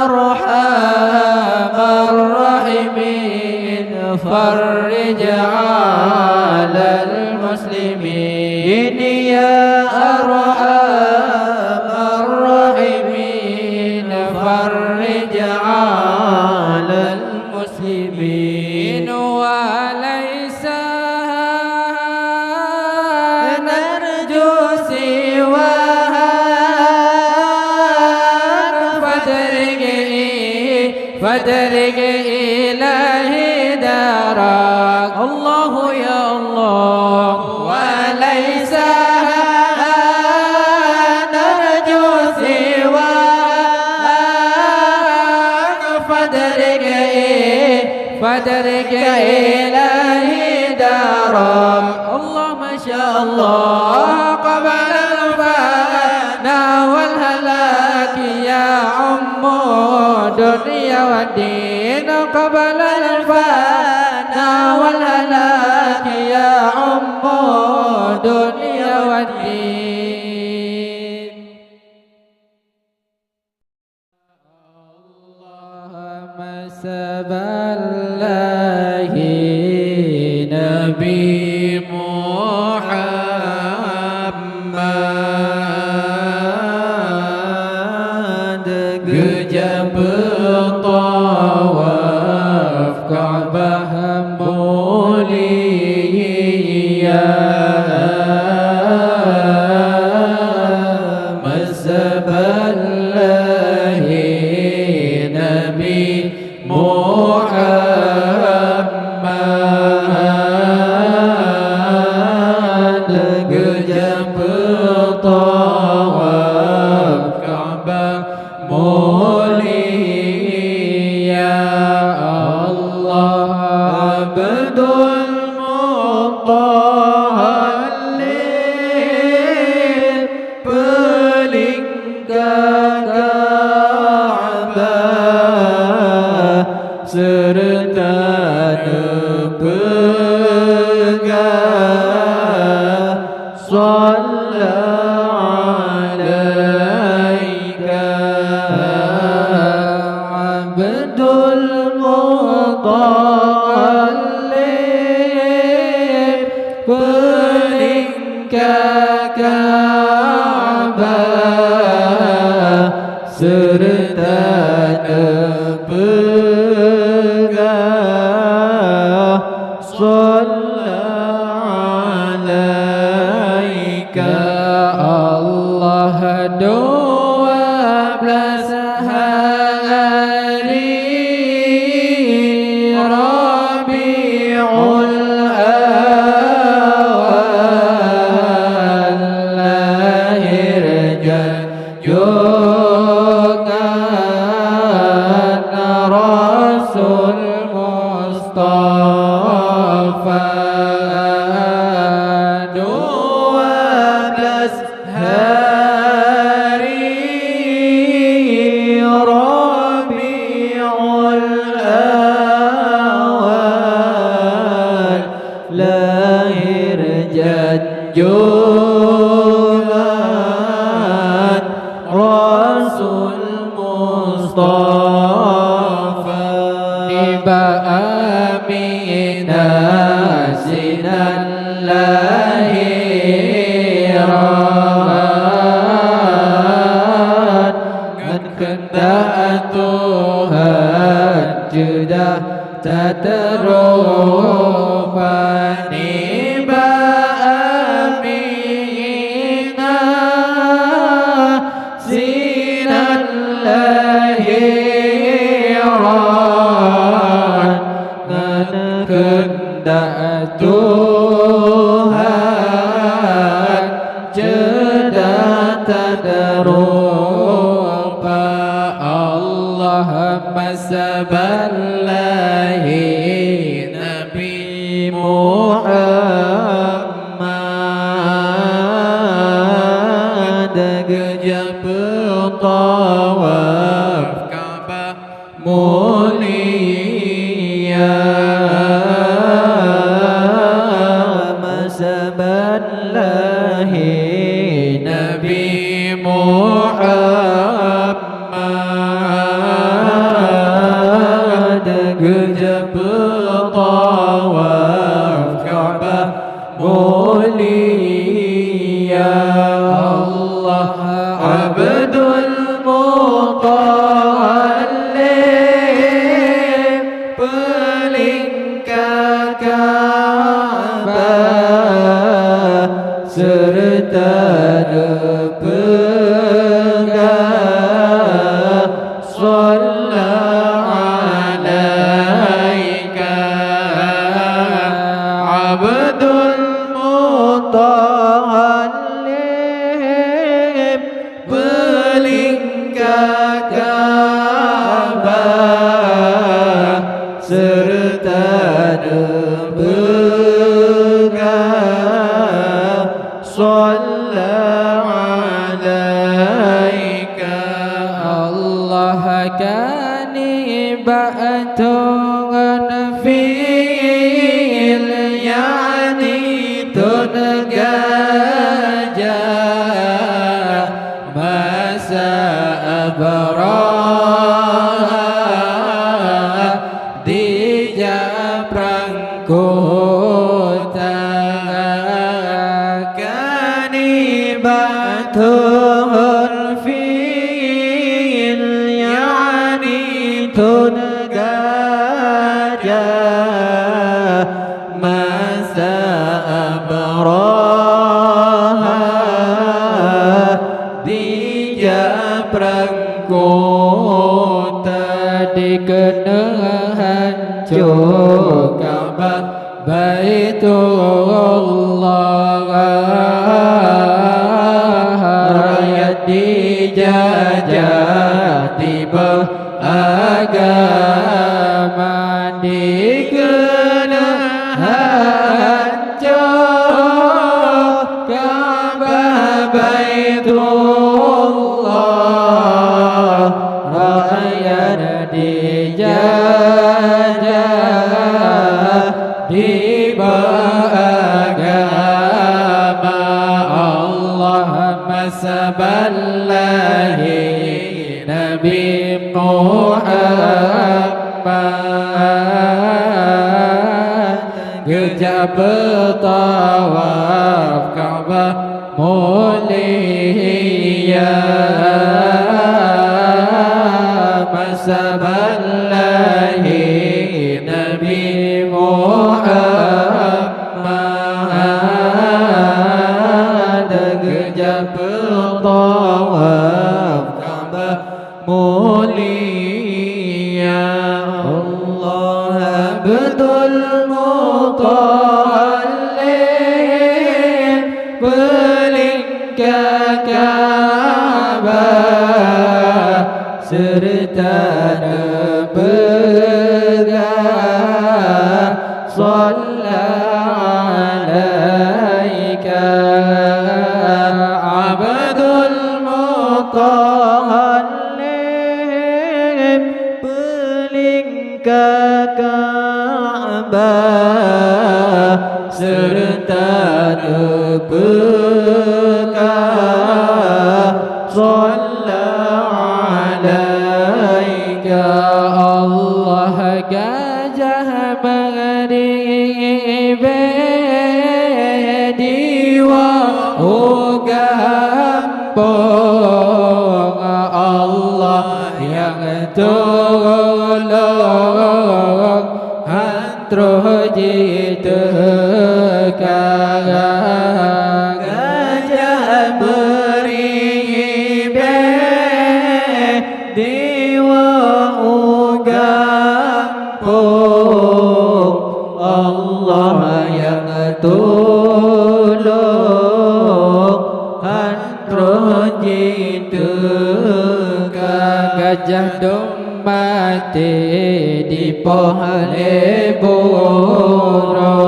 أرحم الراحمين فرج على المسلمين يا أرحم الراحمين فرج على المسلمين وليس نرجو سواك فدرج إلهي دارك الله يا الله وليس نرجو سواك فدرج إلهي دارك الله ما شاء الله قبل الفنا والهلاك يا عم الدنيا والدين قبل الفنا والهلاك يا عم الدنيا والدين اللهم سب الله نبي محمد gejab tawaf Ka'bah mulia masaballahi nabi Muhammad gejab tawaf Ka'bah mulia Allah Abdul Muttalib pelingkar Ka'bah serta nepegang Shalla alaika Abdul Muttalib pelingkar Ka'bah serta nepegang Shalla alaika Allah 12 hari Rabiul Awal 12 hari Rabiul Awal, lahir junjungan Rasul Mustafa. Tiba Aminah sinan lahiran, ngan kehendak Tuhan sudah tak terlupa. Tiba Aminah sinan lahiran, ngan kehendak Tuhan sudah tak terlupa. Allahumma saballahi Nabi Muhammad, gejap tawaf Ka'bah mulia, masaballahi Nabi Muhammad, gejap tawaf Ka'bah mulia. Allah Abdul Muttalib pelingkar Ka'bah, serta berpegang Shalla alaika Abdul Muttalib pelingkar Ka'bah, serta berpegang Shalla alaika. Allah kani ba'atun fil yani tunagajah, masa abrah di japrang kota. Kani ba'atun fil yani tunagajah, masa abrah di japrang kota. Dikena hancur Ka'bah Baitullah, rakyat dijajah tiba agama. Dikena hancur Ka'bah Baitullah, rakyat dijajah tiba agama. Allahumma saballahi Nabi Muhammad, gejap tawaf Ka'bah mulia, masaballahi Nabi Muhammad, gejap tawaf Ka'bah mulia. Allah Abdul Muttalib pelingkar Ka'bah, serta alaika Abdul Muttalib Peling ke Ka'bah serta berkah Shalla alaika Allah gajah beribe diwa gampong Allah yang tolong hantro jitekan gajah beribe diwa gampong Allah yang tolong hantro jitekan gajah dom mati di pohon borong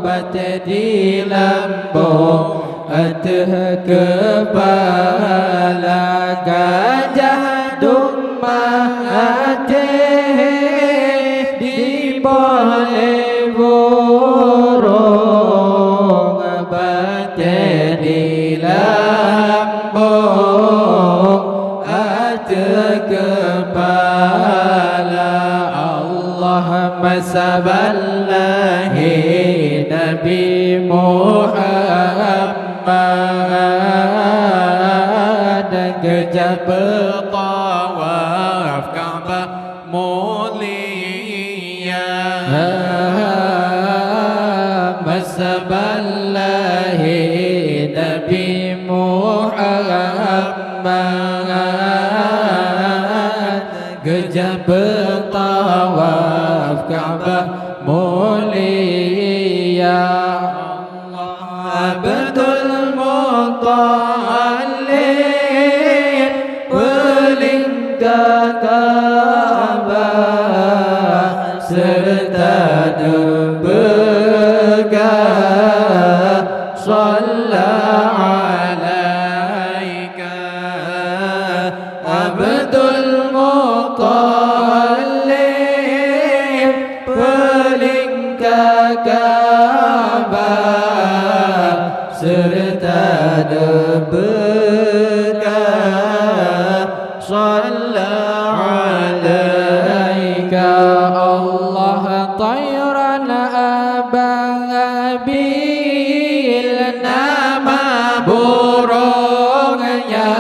batu di lambung atas kepala gajah dom mati di pohon borong batu di lambung atas kepala Allahumma saballahi Nabi Muhammad gajah bertawaf Ka'bah mulia masaballahi Nabi Muhammad gajah bertawaf Ka'bah mulia Abdul Muttalib peling ke Ka'bah serta berkah Shalla alaika Abdul Muttalib peling ke Ka'bah serta berkah Shalla alaika Allah tayran ababil nama burungnya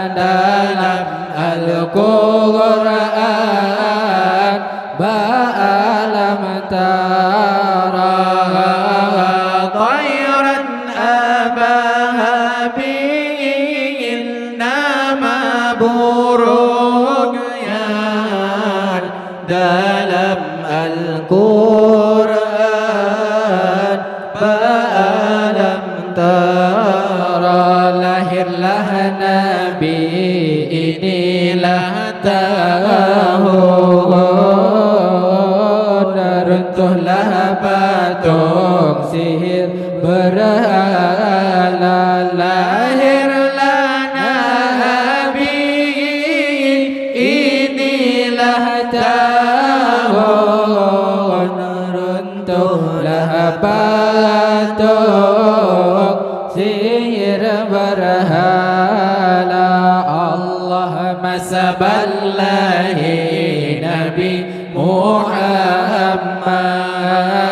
dalam Al-Quran ba'alam tara tayran ababil nama burungnya dalam Al-Quran ba'alam tara lahirlah Nabi inilah tahun runtuhlah patung sihir berhala lahirlah Nabi inilah tahun runtuhlah patung sihir berhala Allahumma saballahi Nabi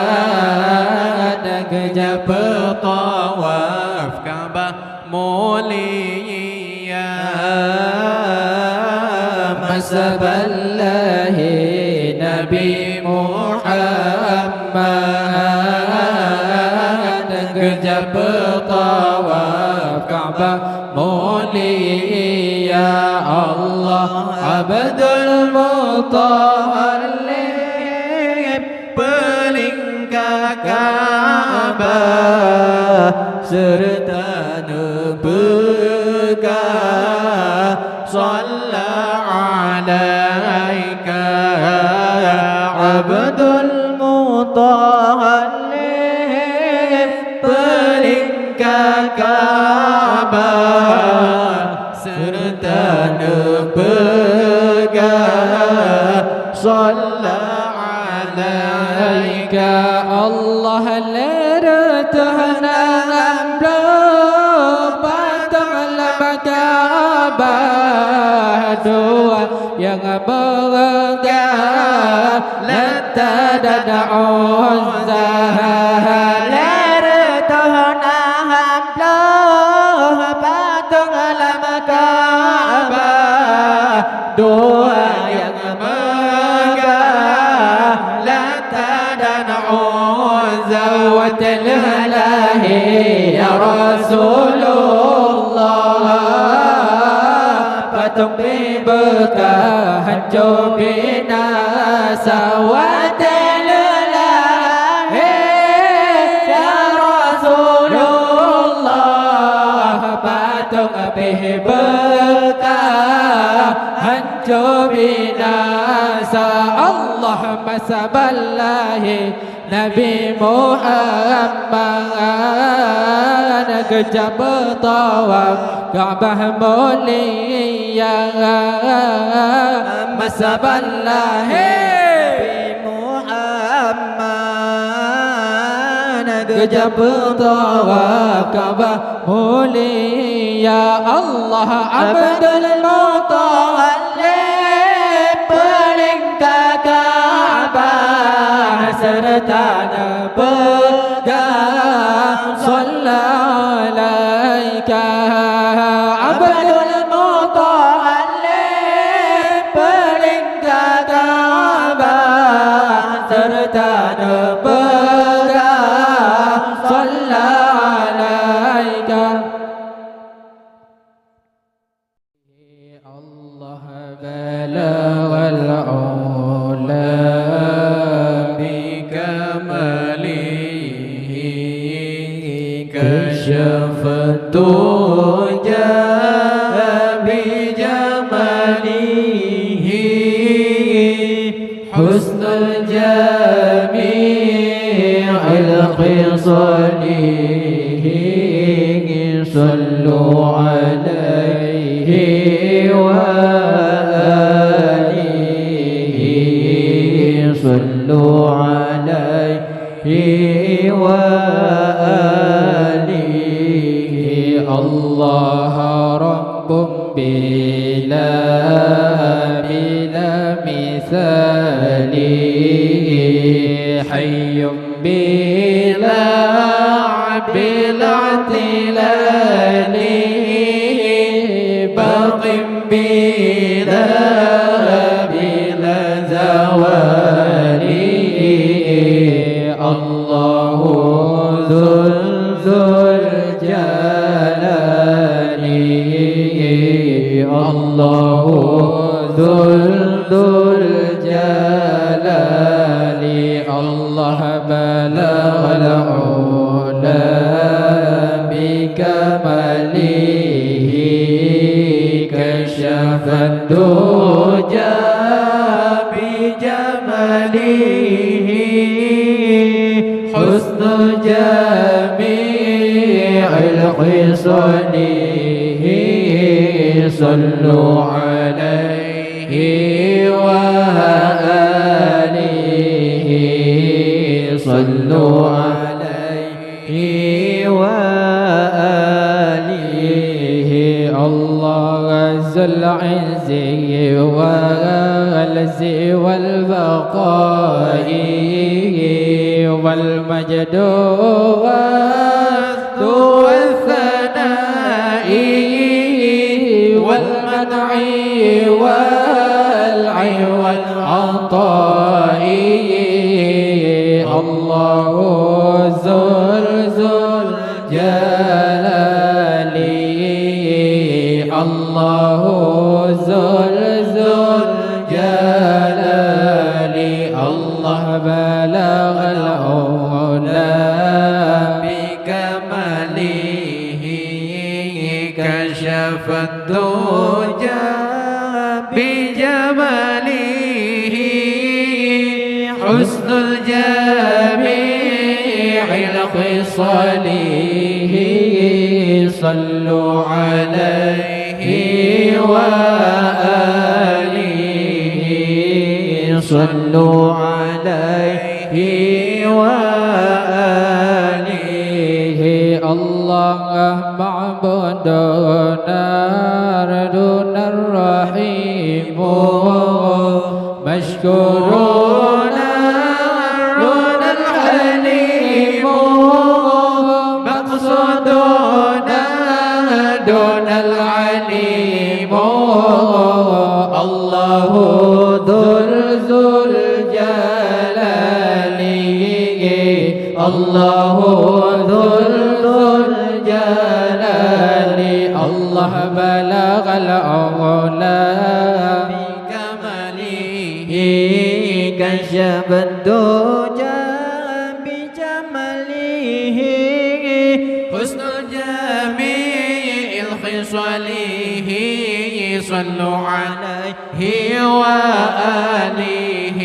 Muhammad gajah bertawaf Ka'bah mulia masaballahi Nabi Muhammad gajah bertawaf Ka'bah mulia Allah Abdul Muttalib peling ke Ka'bah serta berkah Shalla alaika Abdul Muttalib pelingkar Ka'bah serta nepegang Sallallahu alaika Allah lera tahanan patang Ka'bah doa yang bergerak lata dada'un lera tahanan patang Ka'bah doa yang bergerak lata dada'un zawatalahi ya Rasulullah patung berkah hancur binasa watalahi ya Rasulullah patung berkah hancur binasa Allahumma saballahi Nabi Muhammad kejap bertawaf Ka'bah mulia masaballahi Nabi Muhammad kejap bertawaf Ka'bah mulia Allah Abdul Muttalib pelingkar Ka'bah serta nepegang Sallallahu alaika Abdul Muttalib pelingkar Ka'bah serta nepegang Sallallahu alaika Allah balaghal ula كشفت الدجى بجماله حسن الجميع الخصال صلوا عليه وآله صلوا عليه وآله الله رب بلا مثال حي بلا اعتلال باق بلا زوال الله ذو الجلال الله ذو الجلال الله بلغ العلا بكماله كشف الدجى بجماله حسن جميع الخصال صلوا عليه وآله صلوا عليه وآله الله ذو العز والعز والبقاء والمجد والثناء والمنع والعي والعطاء الله ذو الجلال الله ذو الجلال الله بلغ العلا بكماله كشف الدجى بجماله حسن الجميع الخصال صلوا عليه وآله صلوا عليه وآله الله معبودنا ردنا الرحيم مشكورنا رنا الحليم مقصودنا دون العليم الله ذو الجلال الله ذو الجلال الله بلغ العلا بكماله كشف الدجى بجماله حسن جميع الخصال صلوا عليه وآله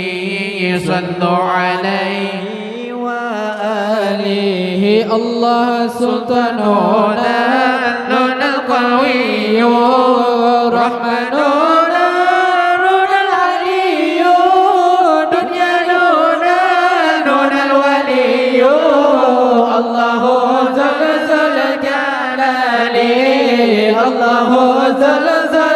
صلوا عليه وآله الله سلطاننا لنا القوي رحمننا نون العلي دنيا نون الولي الله ذو الجلال الله ذو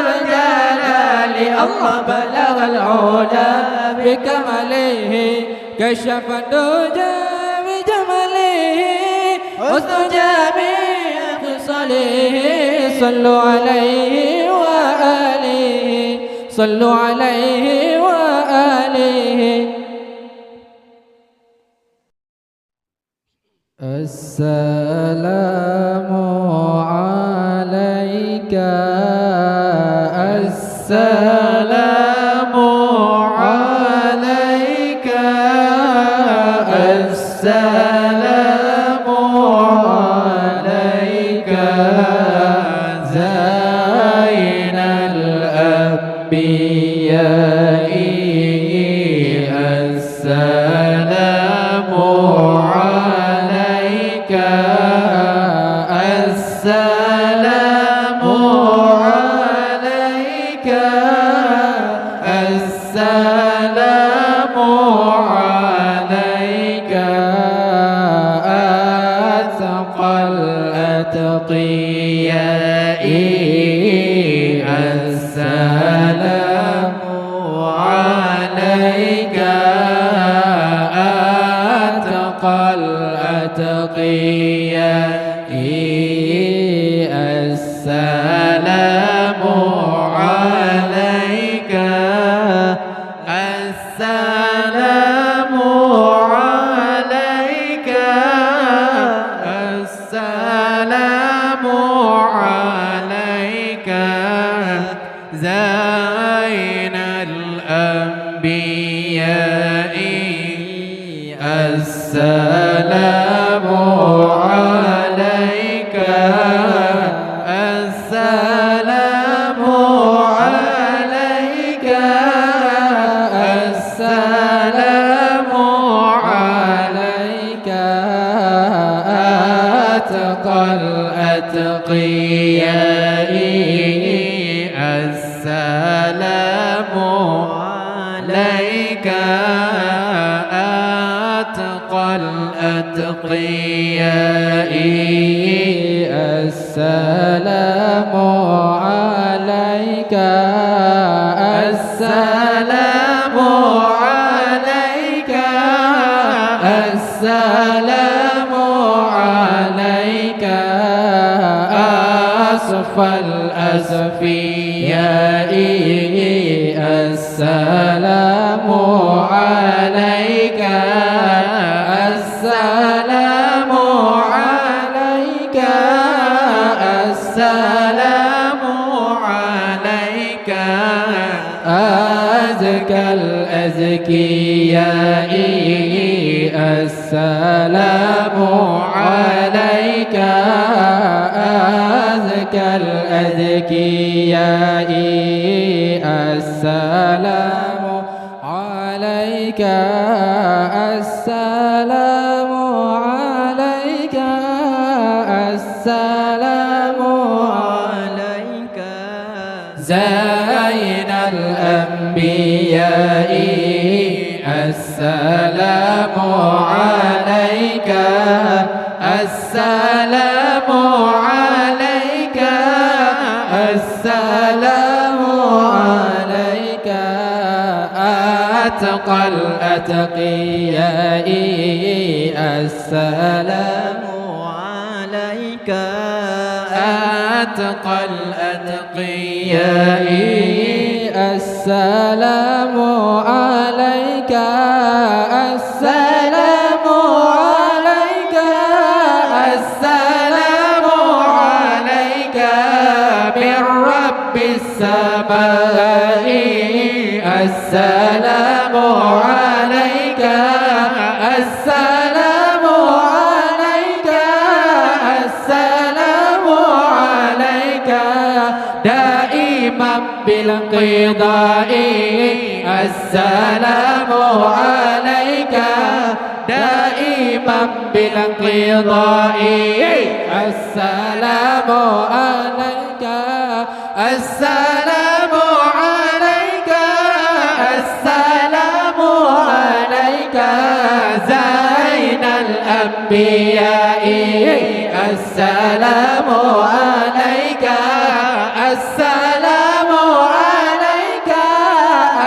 الجلال الله بلغ العلا بكماله كشف الدجى بجماله حسن جميع خصاله صلوا عليه وآله صلوا عليه وآله السلام عليك السلام عليك السلام عليك زين الأنبياء السلام عليك السلام عليك السلام عليك أتقى الأتقياء السلام عليك أتقى الأتقياء السلام عليك السلام عليك السلام عليك زين الأنبياء السلام عليك السلام عليك السلام عليك أتقى الأتقياء السلام عليك أتقى الأتقياء السلام عليك السلام عليك السلام عليك أصفى الأصفياء السلام عليك السلام عليك السلام عليك أزكى الأزكياء السلام عليك أزكى الأزكياء السلام عليك عليك السلام عليك السلام عليك زين الأنبياء السلام عليك السلام عليك السلام عليك أتقى الأتقياء السلام عليك أتقى الأتقياء السلام عليك السلام عليك السلام عليك من رب السماء السلام عليك السلام عليك السلام عليك دائما بالانقضاء السلام عليك دائما بالانقضاء السلام عليك السلام عليك السلام عليك زين الأنبياء السلام عليك السلام عليك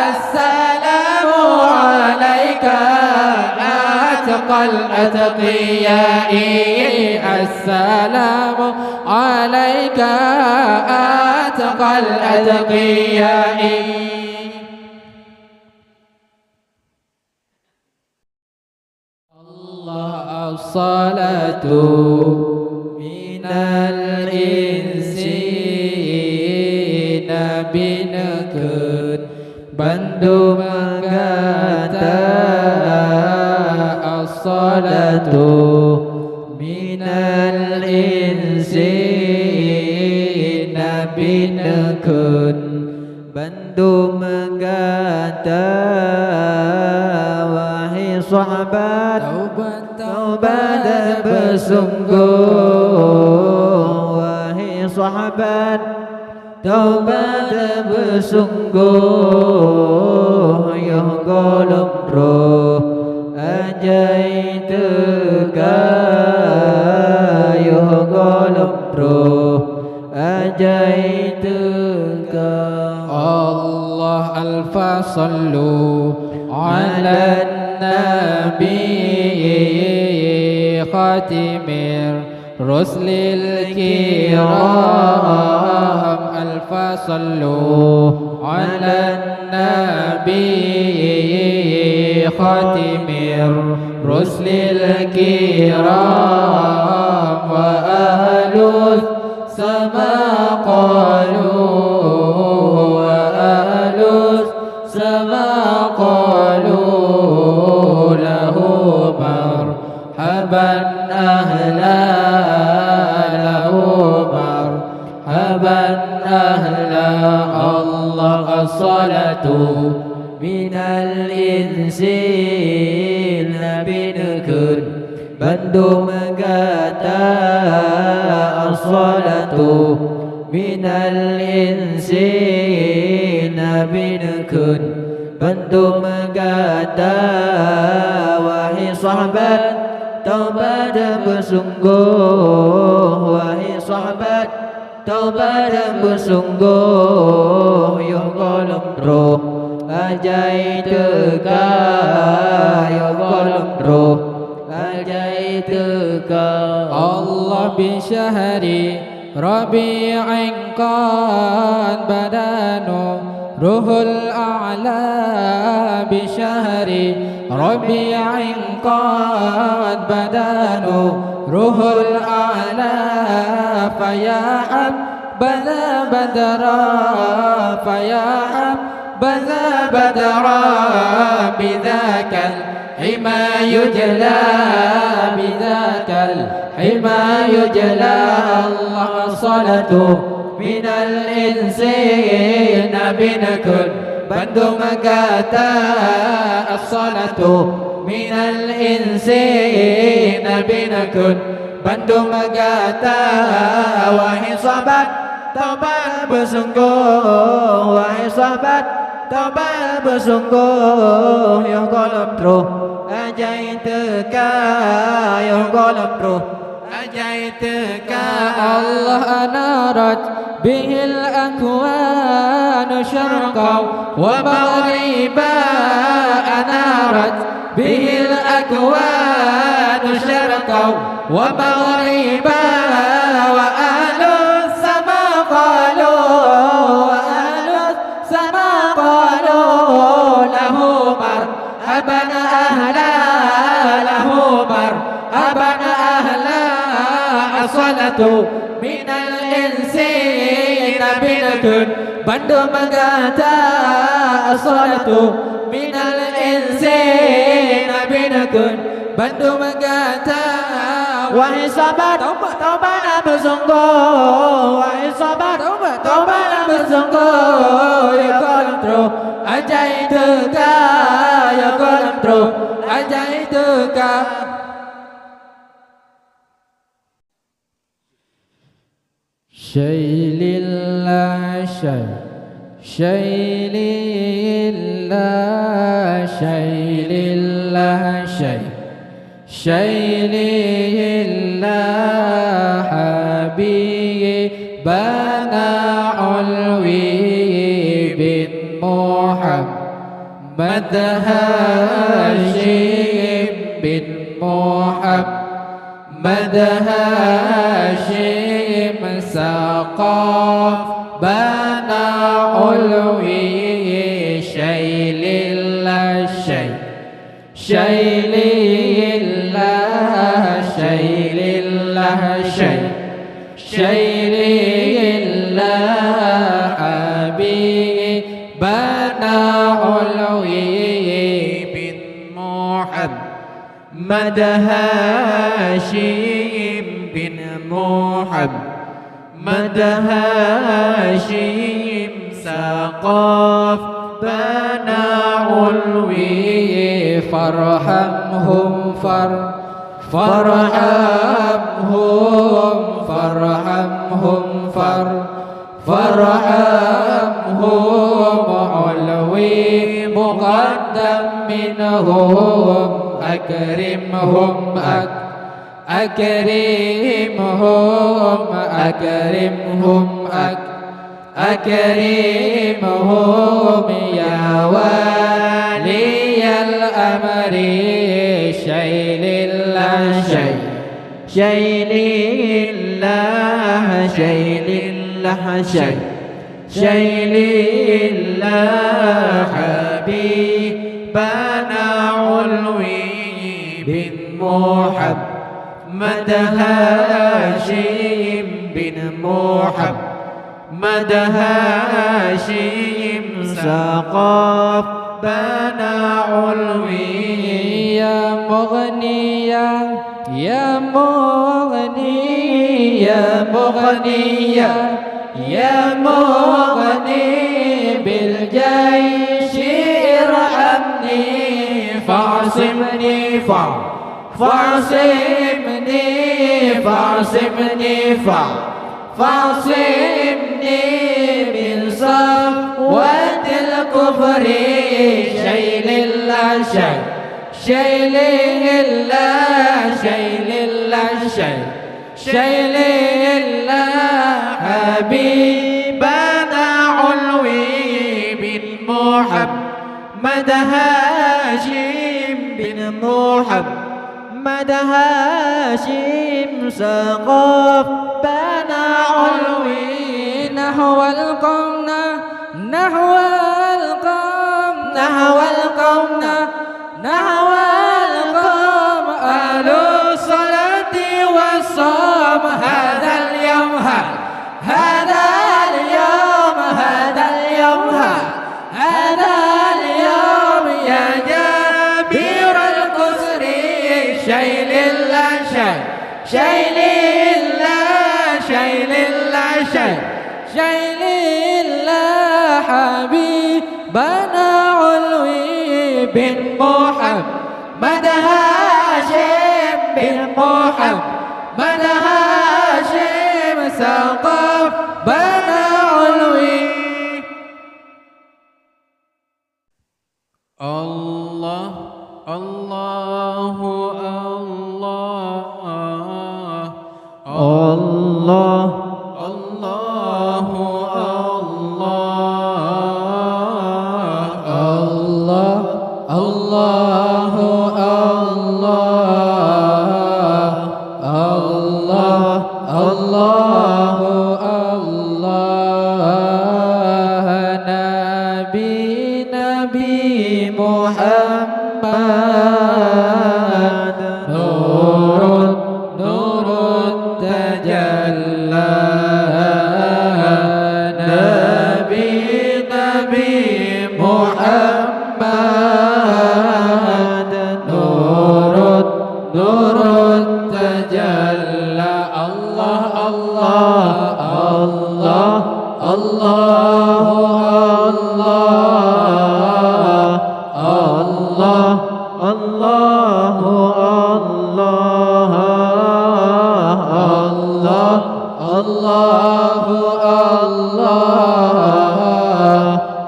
السلام عليك أتقى الأتقياء السلام عليك أتقى الأتقياء الله الصلاة من الإنس نبينكن bantu mengata as-salatu minal insi nabinakun bantu mengata wahai sahabat taubat bersungguh wahai sahabat taubat bersungguh ya golong roh ajaituka ya golong roh ajaituka Allah alfa sallu ala nabi khatimir رسل الكرام ألف صلوا على النبي خاتم الرسل الكرام وأهل السماء قالوا وأهل السماء قالوا له مرحبا أهلا مرحبا أهلا الله الصلاة من الإنس نبينكن bantu mengata as-salatu minal insi nabinakun bantu mengata wahai sahabat taubat bersungguh wahai sahabat taubat bersungguh ya golong roh ajaituka ya golong roh ajaituka Allah bisyahri rabi'in qad badanu ruhul a'la bisyahri rabi'in qad badanu ruhul a'la faya habbaza badra faya habbaza badra bidhakal حما يجلى بذاك الحما يجلى الله الصلاة من الإنس نبينكن Bandu magata as-salatu minal insi Nabi nakun Bandu magata wahai sahabat taubat bersungguh wahai sahabat taubat bersungguh yang golap truh ajaitaka yang golap truh ajaitaka Allah anarat bihil akwanu syarqa wa maghriba anarat bihil akwanu syarqa wa maghriba wa ahlus sama qalu wa ahlus sama qalu lahu marhaban ahla lahu marhaban ahla as-salatu minal insi Nabi nakun Bandu magata as-salatu minal insi Nabi nakun Bandu magata wahai sahabat taubatlah bersungguh wahai sahabat taubatlah bersungguh ya qalam truh ajaituka ya qalam truh ajaituka شيء لله شيء لله شيء لله شيء لله حبيبنا علوي بن محمد هاشم بن محمد هاشم سقاف بنا علوي شيء لله شيء لله شيء لله شيء لله حبيبنا علوي بن محمد هاشم بن محمد هاشم سقاف بنا علوي فارحمهم فارحمهم علوي مقدم منهم أكرمهم أكرمهم يا ولي الأمر شيء لله شيء لله حبيبنا علوي بن محمد هاشم بن محمد هاشم سقاف بنا علوي يا مغنيا يا مغني بالجيش ارحمني فاعصمني من صفوة الكفر شيء لله حبيبنا علوي بن محمد هاشم بن محمد هاشم سقاف بنا علوي نحو القوم أهل الصلاة والصوم هذا اليوم يا جابر الكسر شيء لله حبيبنا علوي بن محمد هاشم بن محمد هاشم سقف بنا علوي الله الله الله الله الله الله الله الله الله الله نبي محمد نور تجلى نبي محمد نور تجلى الله الله الله الله الله الله الله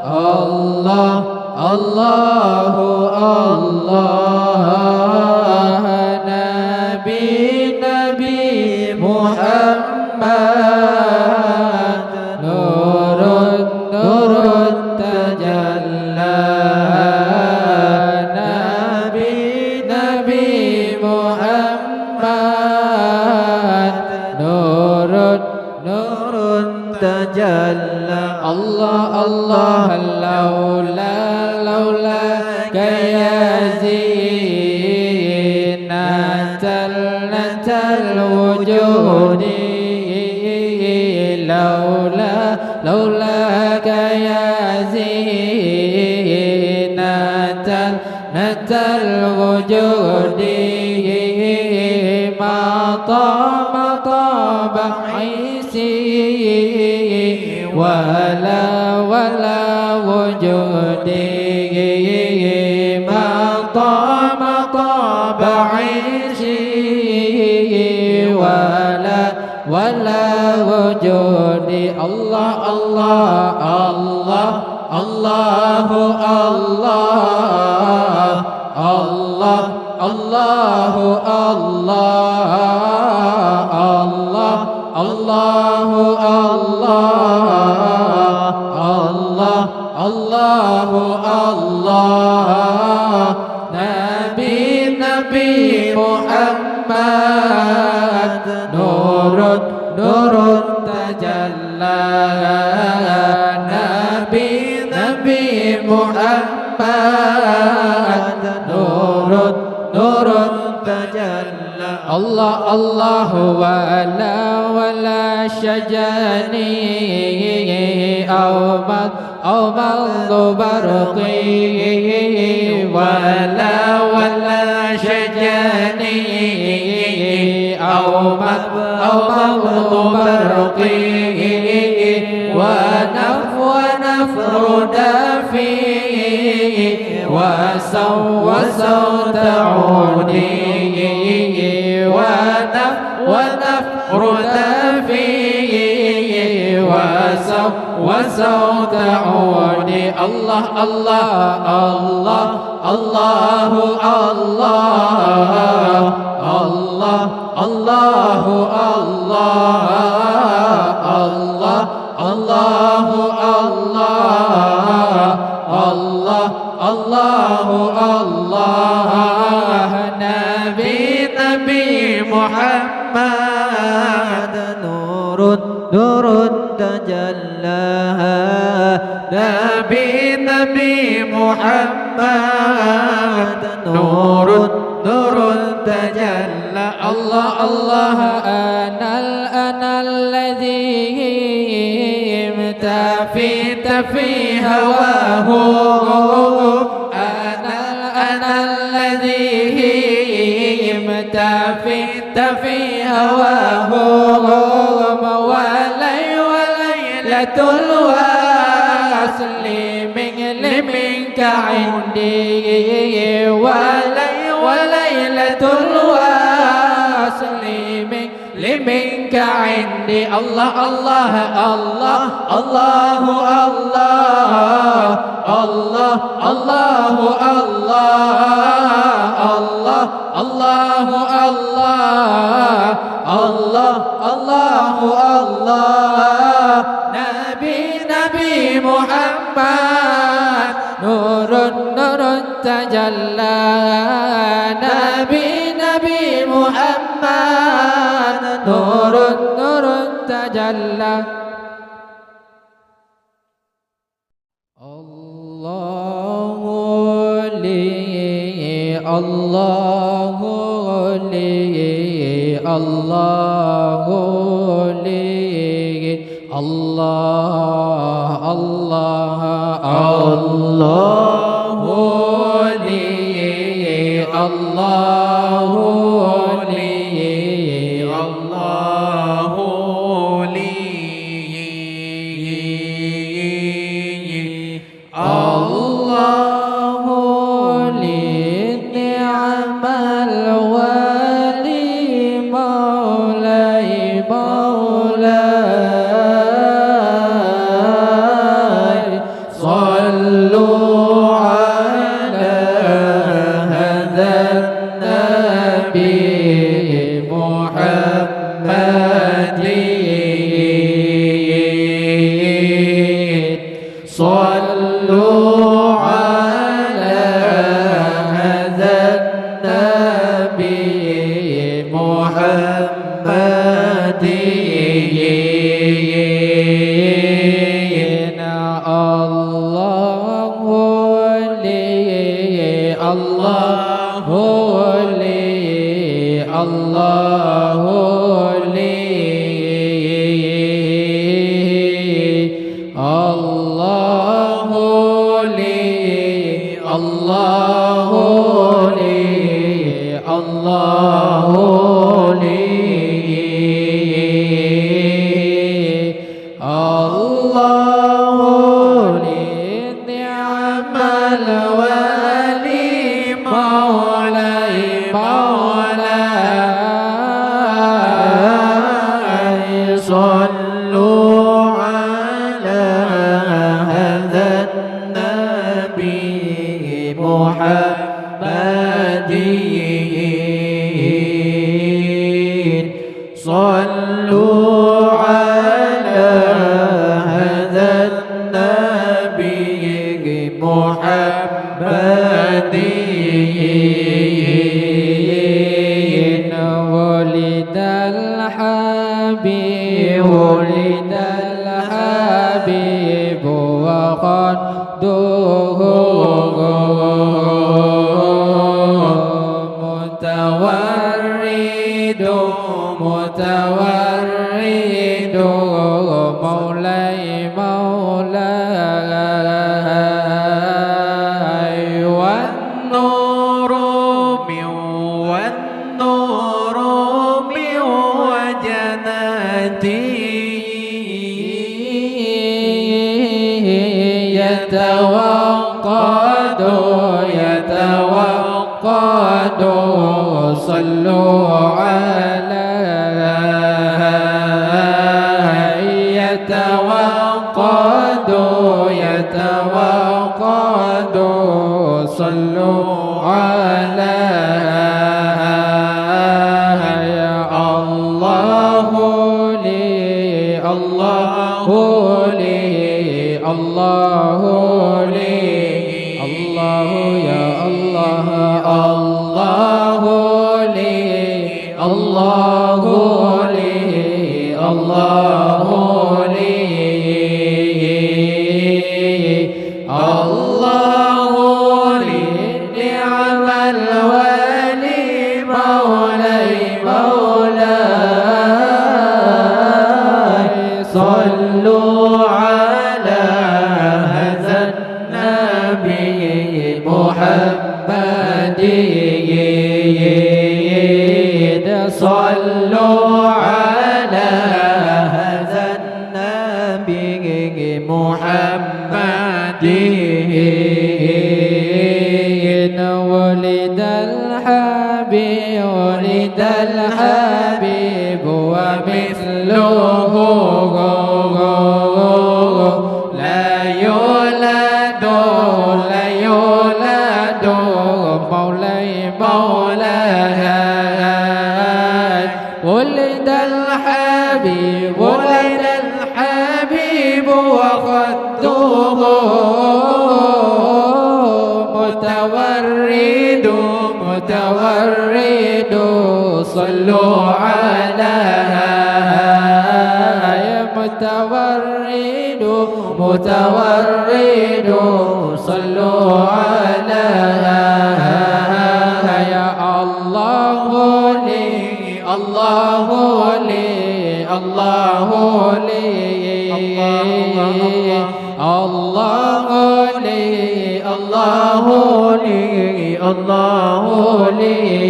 الله الله الله الله نبي محمد نور تجلى نبي محمد نور تجلى الله الله لولاك يا زينة الوجود لولاك يا زينة الوجود ما طاب عيسي ولا وجودي ما طاب عيسي ولا وجودي الله الله الله الله الله الله الله الله الله الله الله الله نبي محمد نور تجلى نبي محمد نور تجلى الله الله ولا شجاني أو مض برقي ولا شجاني أو مض برقي ونفر دافي وصوت عودي ونفر دافي وصوت عودي الله الله الله الله الله الله الله الله الله الله الله الله نبي محمد نور تجلى نبي محمد نور تجلى الله الله أنا الذي امتفيت في هواه أنا الذي امتفيت في هواه وليلة الوالي لمنك عندي وليلة الوصل لمنك عندي الله الله الله الله الله الله الله الله الله الله الله نبي محمد نور تجلى نبي محمد نور تجلى الله لي الله لي الله لي الله الله الله لي الله لي الله لي الله لي نعم الولي مولاي مولاي صلوا على هذا النبي محمد صلوا على هذا النبي محمد الله لي الله لي الله لي الله لي الله لي الله لي نعم الولي مولاي مولاي صلوا على هذا النبي محمد صلوا على هذا النبي محمد ولد الحبيب وقده متورد مولاي مولاي والنور من وجناتي يتوقد صلوا على يتوقد صلوا على الله لي الله لي الله لي الله يا الله الله لي الله لي الله لي الله لي نعم الولي مولاي مولاي صلوا على هذا النبي محمد صلوا ولد الحبيب ومثله لا يولد مولاي ولد الحبيب وخده متورد صلوا على متورد صلوا على يا الله لي الله لي الله لي الله لي الله لي الله لي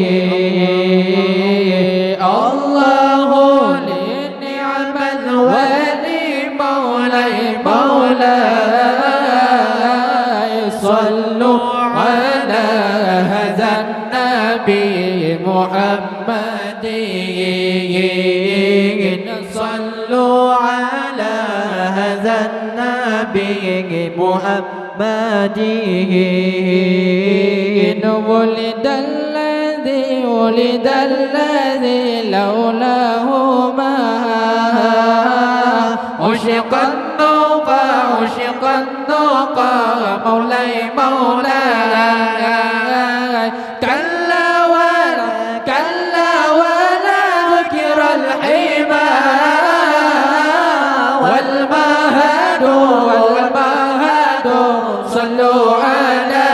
الله لي نعم الولي مولاي صلوا على هذا النبي محمد صلوا على هذا النبي محمد ولد الذي لولاه ما عشق النقى مولاي كلا ولا ذكر الحمى والمهد صلوا على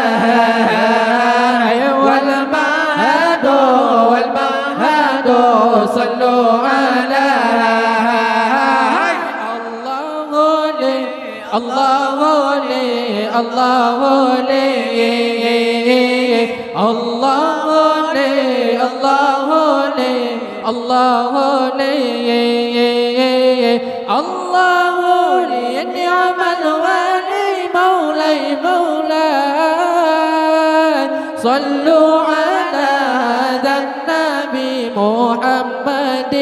والمهد صلوا على الله لي الله لي الله لي الله لي الله لي الله لي نعم الولي مولاي صلوا على ذا النبي محمد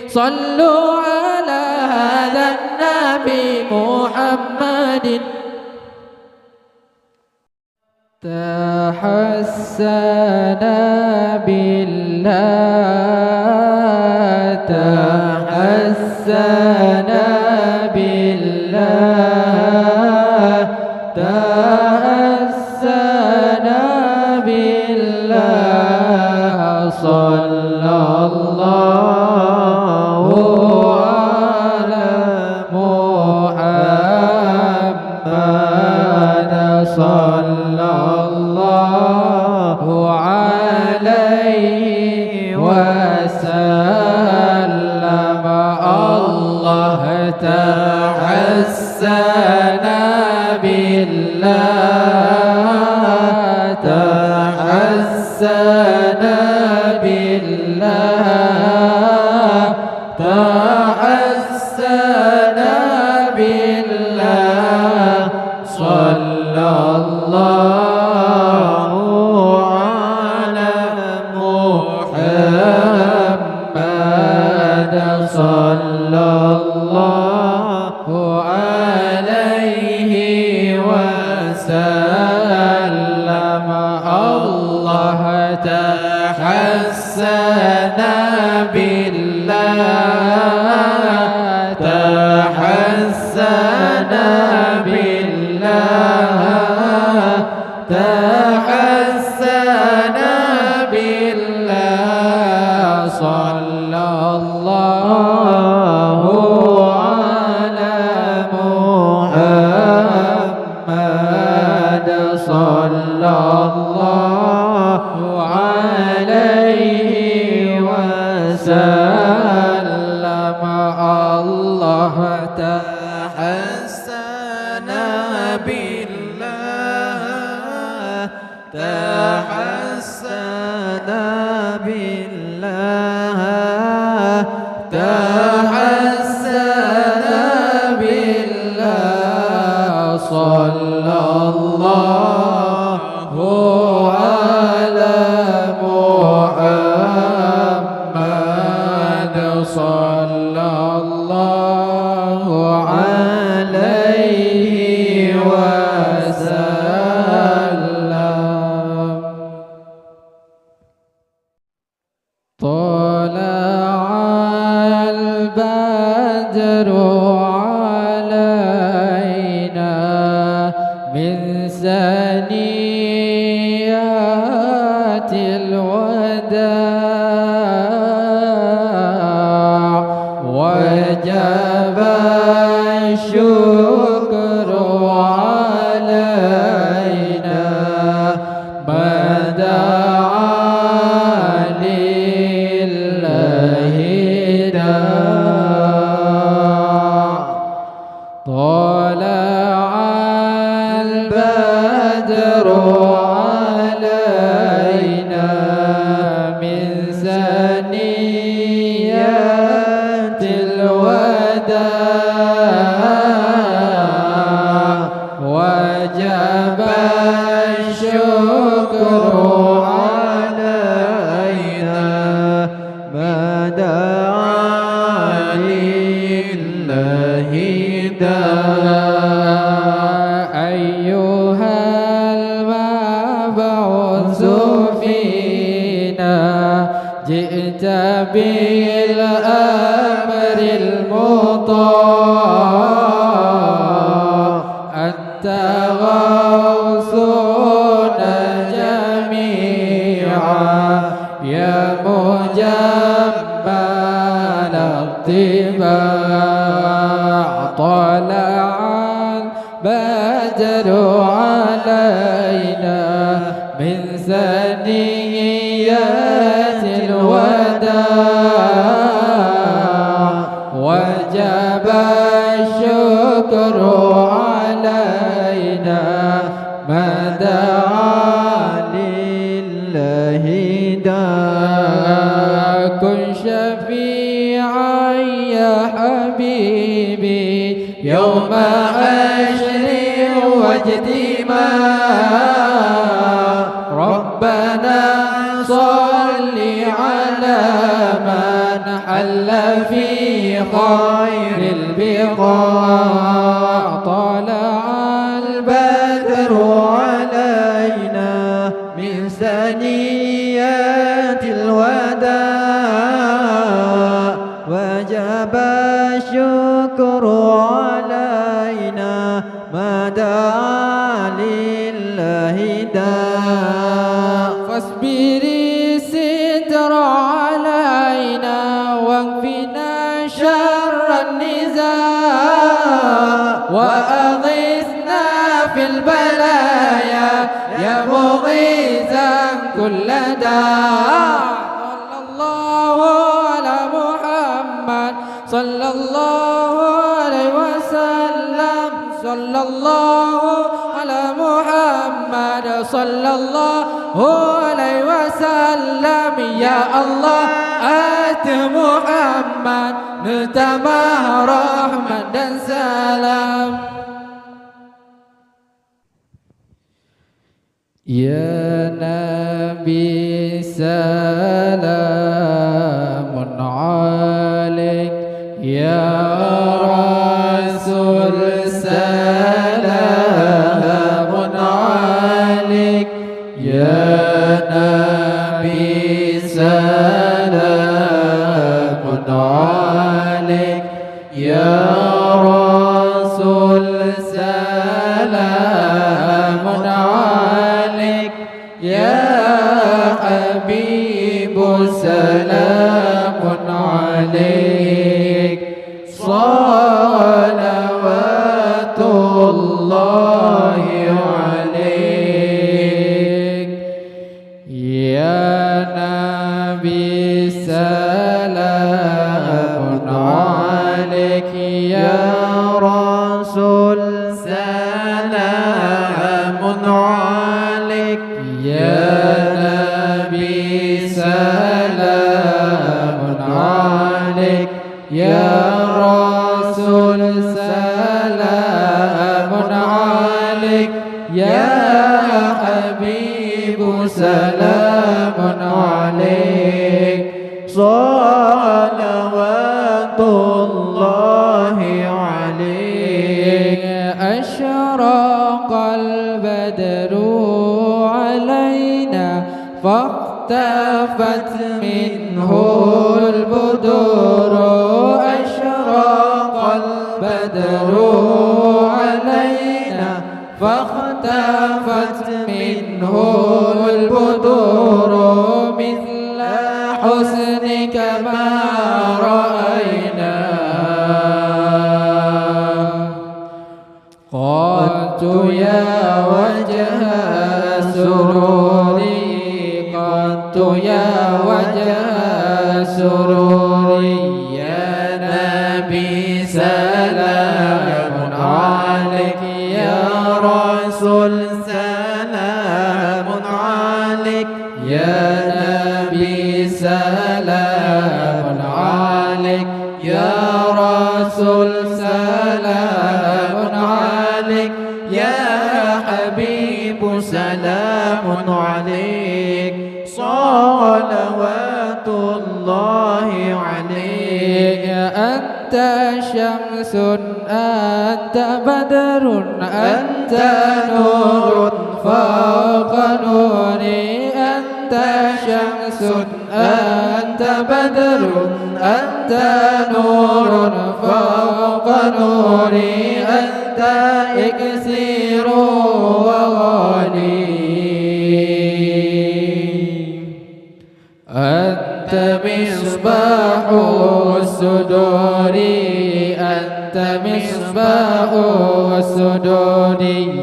صلوا على هذا النبي محمد تحسن بالله تحسن بالله تحسن بالله صلى الله على محمد صلى الله عليه وسلم الله تحسن بالله تحسن بالله تحسن بالله صلى الله على محمد صلى الله عليه وسلم الله تحسن بالله تحسن بالله تحسن بالله صلى الله على محمد صلى الله عليه وسلم طلع البدر علينا من ثنيات الوداع وجب الشكر علينا ما دعا لله داع طلع البدر علينا من ثنيات الوداع وجب الشكر علينا ما دعا لله داع أيها المبعوث فينا جئت بالأمر المطاع أنت غوثنا جميعا يا مجمل الطباع طلع البدر علينا من ثنيات الوداع وجب الشكر علينا ما دعا لله داع كن شفيعا يا حبيبي يوم حشر واجتماع ربنا صل على من حل في خير البقاع طلع البدر علينا من ثنيات الوداع وجب الشكر علينا ما دعا لله داع فاصبري ستر علينا واكفنا شر النزاع وأغثنا في البلايا يا مغيثا كل داع صلى الله عليه وسلم صلى الله على محمد صلى الله عليه وسلم يا الله آت محمد نتمه رحمة سلام يا نبي سلام عليك يا رسول سلام عليك يا نبي سلام عليك يا رسول سلام عليك يا حبيب سلام عليك صلوات الله عليك يا نبي سلام عليك يا رسول سلام عليك يا نبي سلام عليك يا رسول سلام عليك يا حبيب سلام عليك صلوات الله عليك أشرق البدر علينا فاختفت منه البدور أشرق البدر علينا فاختفت منه البدور مثل حسنك ما رأينا قلت يا وجه سروري قلت يا وجه سروري يا نبي سلام عليك يا رسول سلام عليك يا نبي سلام عليك يا رسول سلام عليك يا حبيب سلام عليك صلوات الله عليك أنت شمس أنت بدر أنت نور فوق نوري أنت شمس أنت بدر أنت نور فوق نوري أنت إكسير وغالي أنت مصباح الصدور أنت مصباح الصدور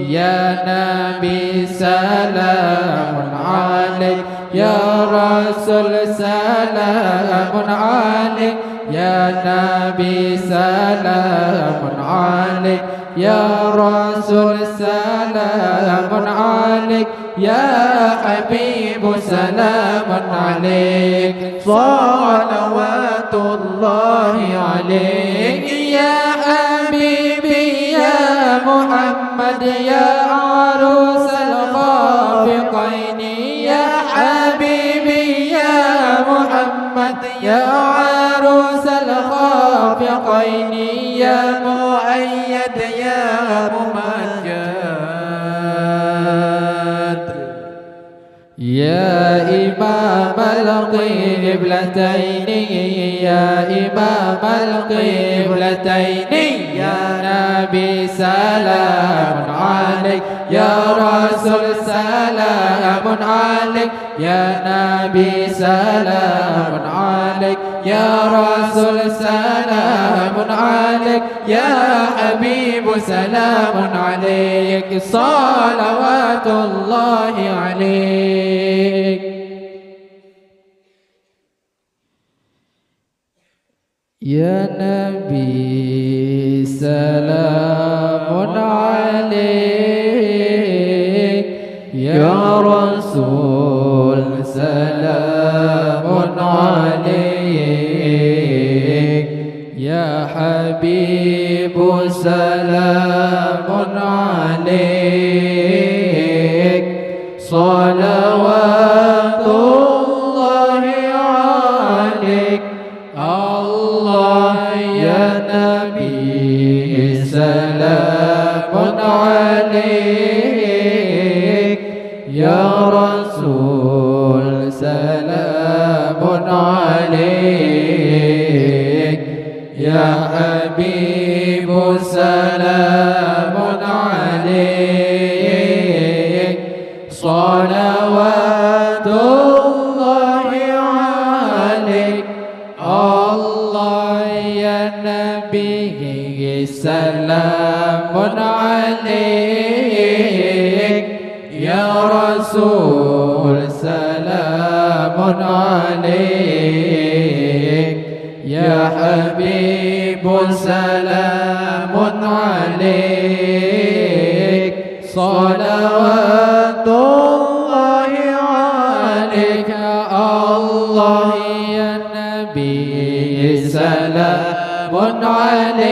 يا نبي سلام عليك يا رسول سلام عليك يا نبي سلام عليك يا رسول سلام عليك يا حبيب سلام عليك صلوات الله عليك يا حبيبي يا محمد يا عروس الخافقين يا حبيبي يا محمد يا عروس الخافقين يا مؤيد يا ممجد يا إمام القبلتين يا إمام القبلتين يا نبي سلام عليك يا رسول سلام عليك يا نبي سلام عليك يا رسول سلام عليك يا حبيب سلام عليك صلوات الله عليك يا نبي سلام عليك يا رسول سلام عليك يا حبيب سلام عليك صلوات الله عليك الله يا نبي سلام عليك يا رسول سلام عليك يا حبيب سلام عليك صلوات الله عليك الله يا نبي سلام عليك يا رسول سلام عليك يا حبيب سلام عليك صلوات الله عليك الله يا نبي سلام عليك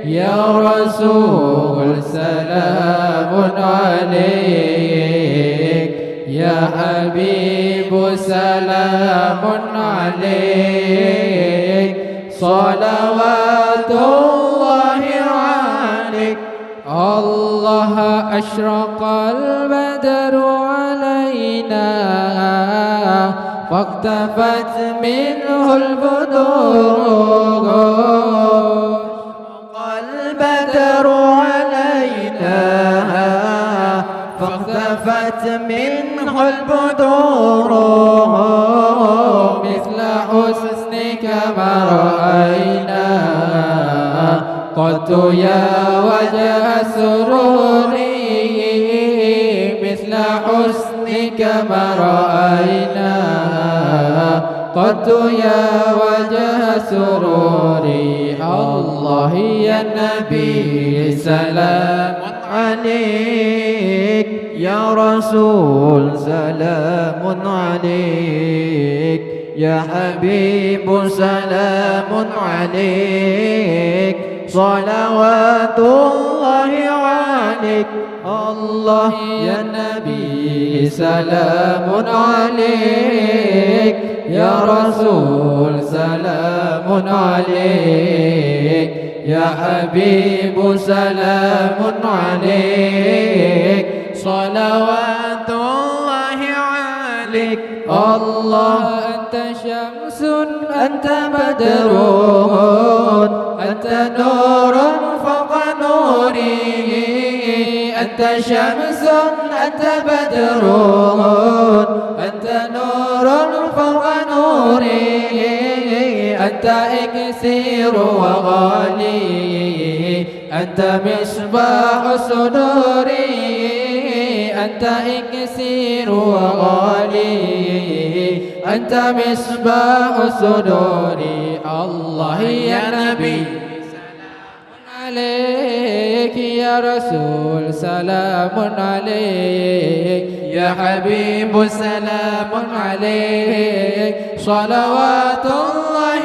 يا رسول سلام عليك يا حبيب سلام عليك صلوات الله عليك الله أشرق البدر علينا فاختفت منه البدور البدر علينا فاختفت منه البدور مثل حسنك ما رأينا قد يا وجه سروري مثل حسنك ما رأينا قد يا وجه سروري الله يا نبي سلام عليك يا رسول سلام عليك يا حبيب سلام عليك صلوات الله عليك الله يا نبي سلام عليك يا رسول سلام عليك يا حبيب سلام عليك صلوات الله عليك الله أنت شمس أنت بدر أنت نور فوق نوري أنت شمس أنت بدر أنت نور فوق نوري أنت إكسير وغالي أنت مصباح صدوري أنت إكسير وغالي أنت مصباح صدوري الله يا نبي عليك يا رسول سلام عليك يا حبيب سلام عليك صلوات الله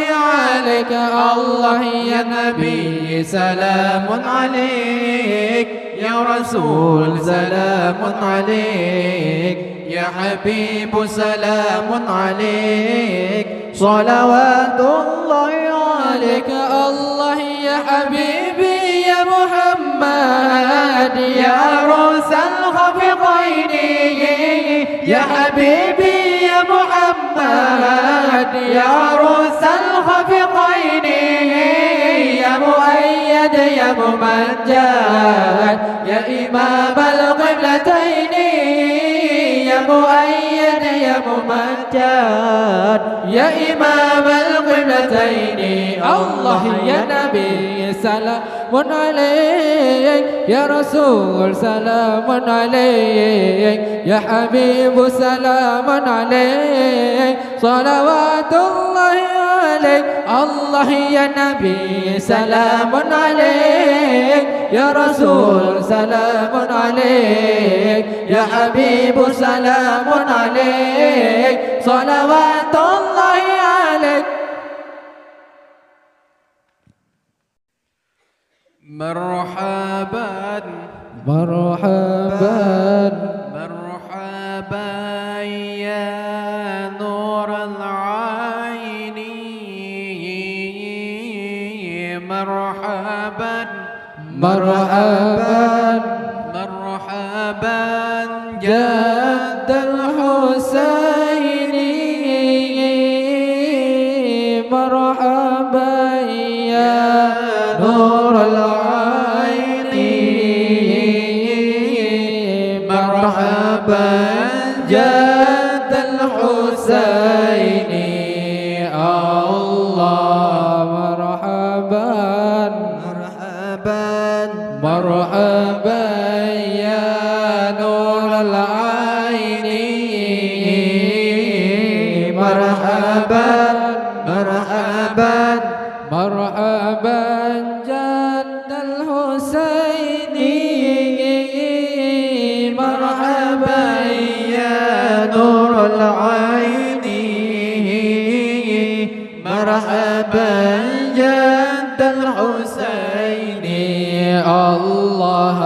عليك الله يا نبي سلام عليك يا رسول سلام عليك يا حبيب سلام عليك صلوات الله عليك الله يا حبيبي يا محمد يا روس الخفقين يا حبيبي يا محمد يا روس الخفقين يا مؤيد يا ممجد يا إمام القبلتين يا مؤيد يا ممجد يا إمام القبلتين الله يا نبي سلام عليك يا رسول سلام عليك يا حبيب سلام عليك صلوات الله عليك الله يا نبي سلام عليك يا رسول سلام عليك يا حبيب سلام عليك صلوات الله عليك مرحبا مرحبا مرحبا يا نور العين مرحبا مرحبا مرحبا جد الحسين مرحبا يا نور العين مرحبا جد الحسين الله مرحبا مرحبا مرحبا يا نور العين مرحبا مرحبا مرحبا جد الحسين مرحبا يا نور العين مرحبا جد الحسين الله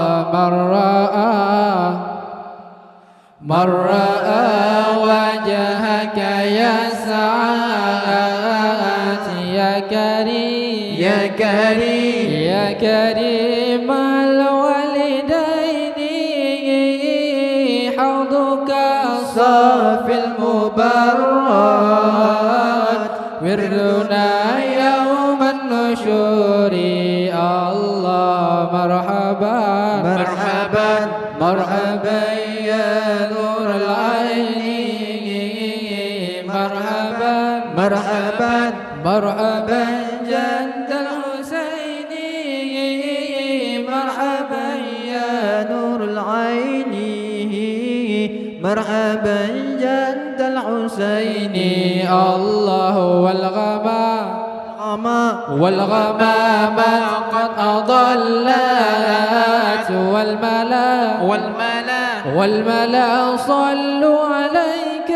من رأى وجهك يسعى يا كريم يا كريم يا كريم الوالدين حوضك صافي في المبرات وردنا يوم النشور الله مرحبا مرحبا مرحبا يا نور العين مرحبا مرحبا مرحبا جد الحسين مرحبا يا نور العين مرحبا جد الحسين الله والغمام قد أضلت والملا صلوا عليك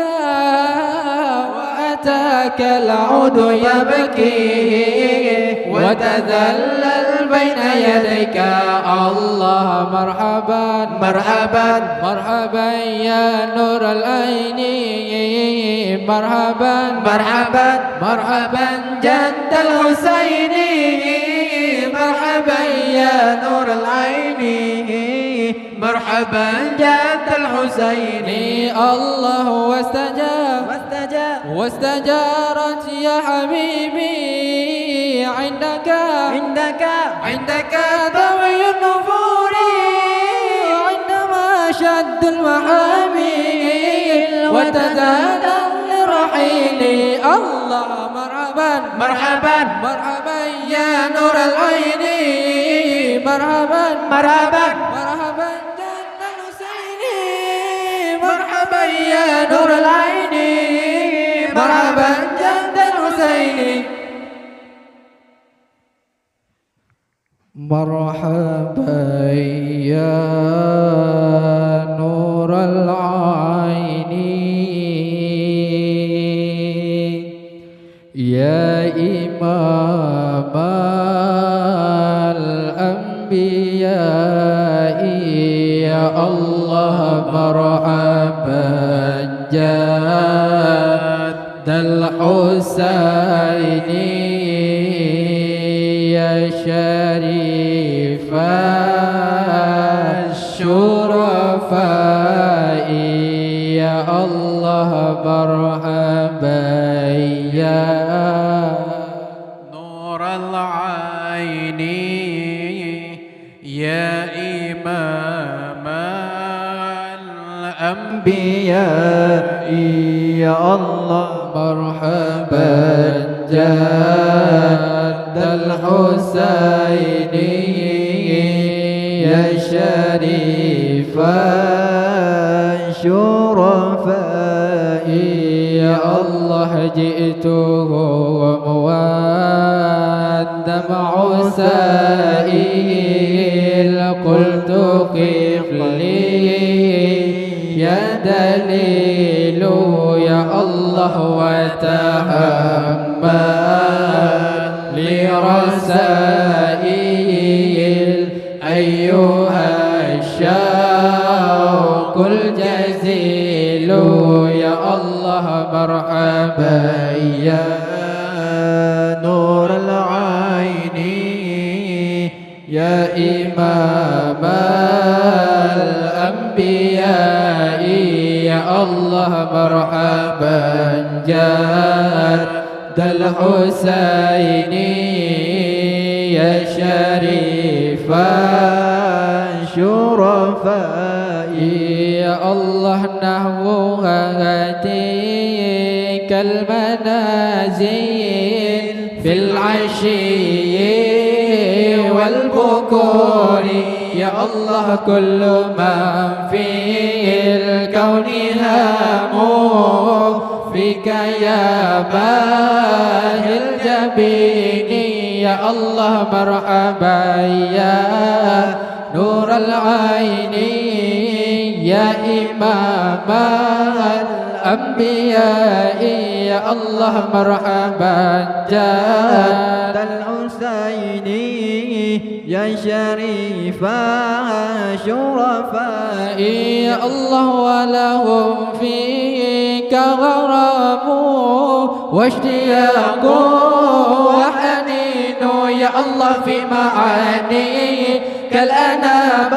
وأتاك العود يبكي وتذلل بين يديك الله مرحبا مرحبا مرحبا يا نور العين مرحبا مرحبا مرحبا جد الحسين مرحبا يا نور العين مرحبا جد الحسين الله واستجارت يا حبيبي عندك ذوي النفور عندما شد المحامل وتدانى لرحيلي الله مرحبا مرحبا مرحبا يا نور العين مرحبا مرحبا مرحبا جد الحسين مرحبا يا نور العين مرحبا جد الحسين مرحبا يا نور العين يا إمام الأنبياء يا الله مرحبا جد الحسين يا شريف الشرفاء يا الله مرحبا يا نور العين يا إمام الأنبياء يا الله مرحبا جد الحسين يا شريف الشرفاء يا الله جئته ومودع سائل قلت قف لي يا دليل يا الله وتحمل لرسائل أيها الشوق الجزيل يا الله مرحبا يا نور العين يا إمام الأنبياء يا الله مرحبا جد الحسين يا شريف الشرفاء يا الله نهوهاتك المنازل في العشي والبكور يا الله كل من في الكون هامه فيك يا باهي الجبين يا الله مرحبا يا نور العين يا إمام الأنبياء يا الله مرحبا جد الحسين يا شريف الشرفاء يا الله ولهم فيك غرام واشتياق وحنين يا الله في معاني كالأنام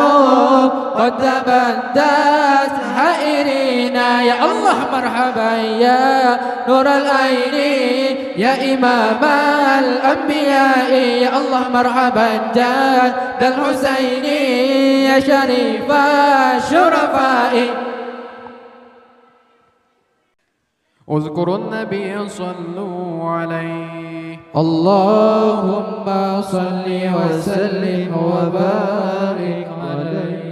قد تبدت حائرين يا الله مرحبا يا نور العين يا إمام الأنبياء يا الله مرحبا جاد الحسين يا شريف الشرفاء اذكروا النبي صلوا عليه اللهم صل وسلم وبارك عليه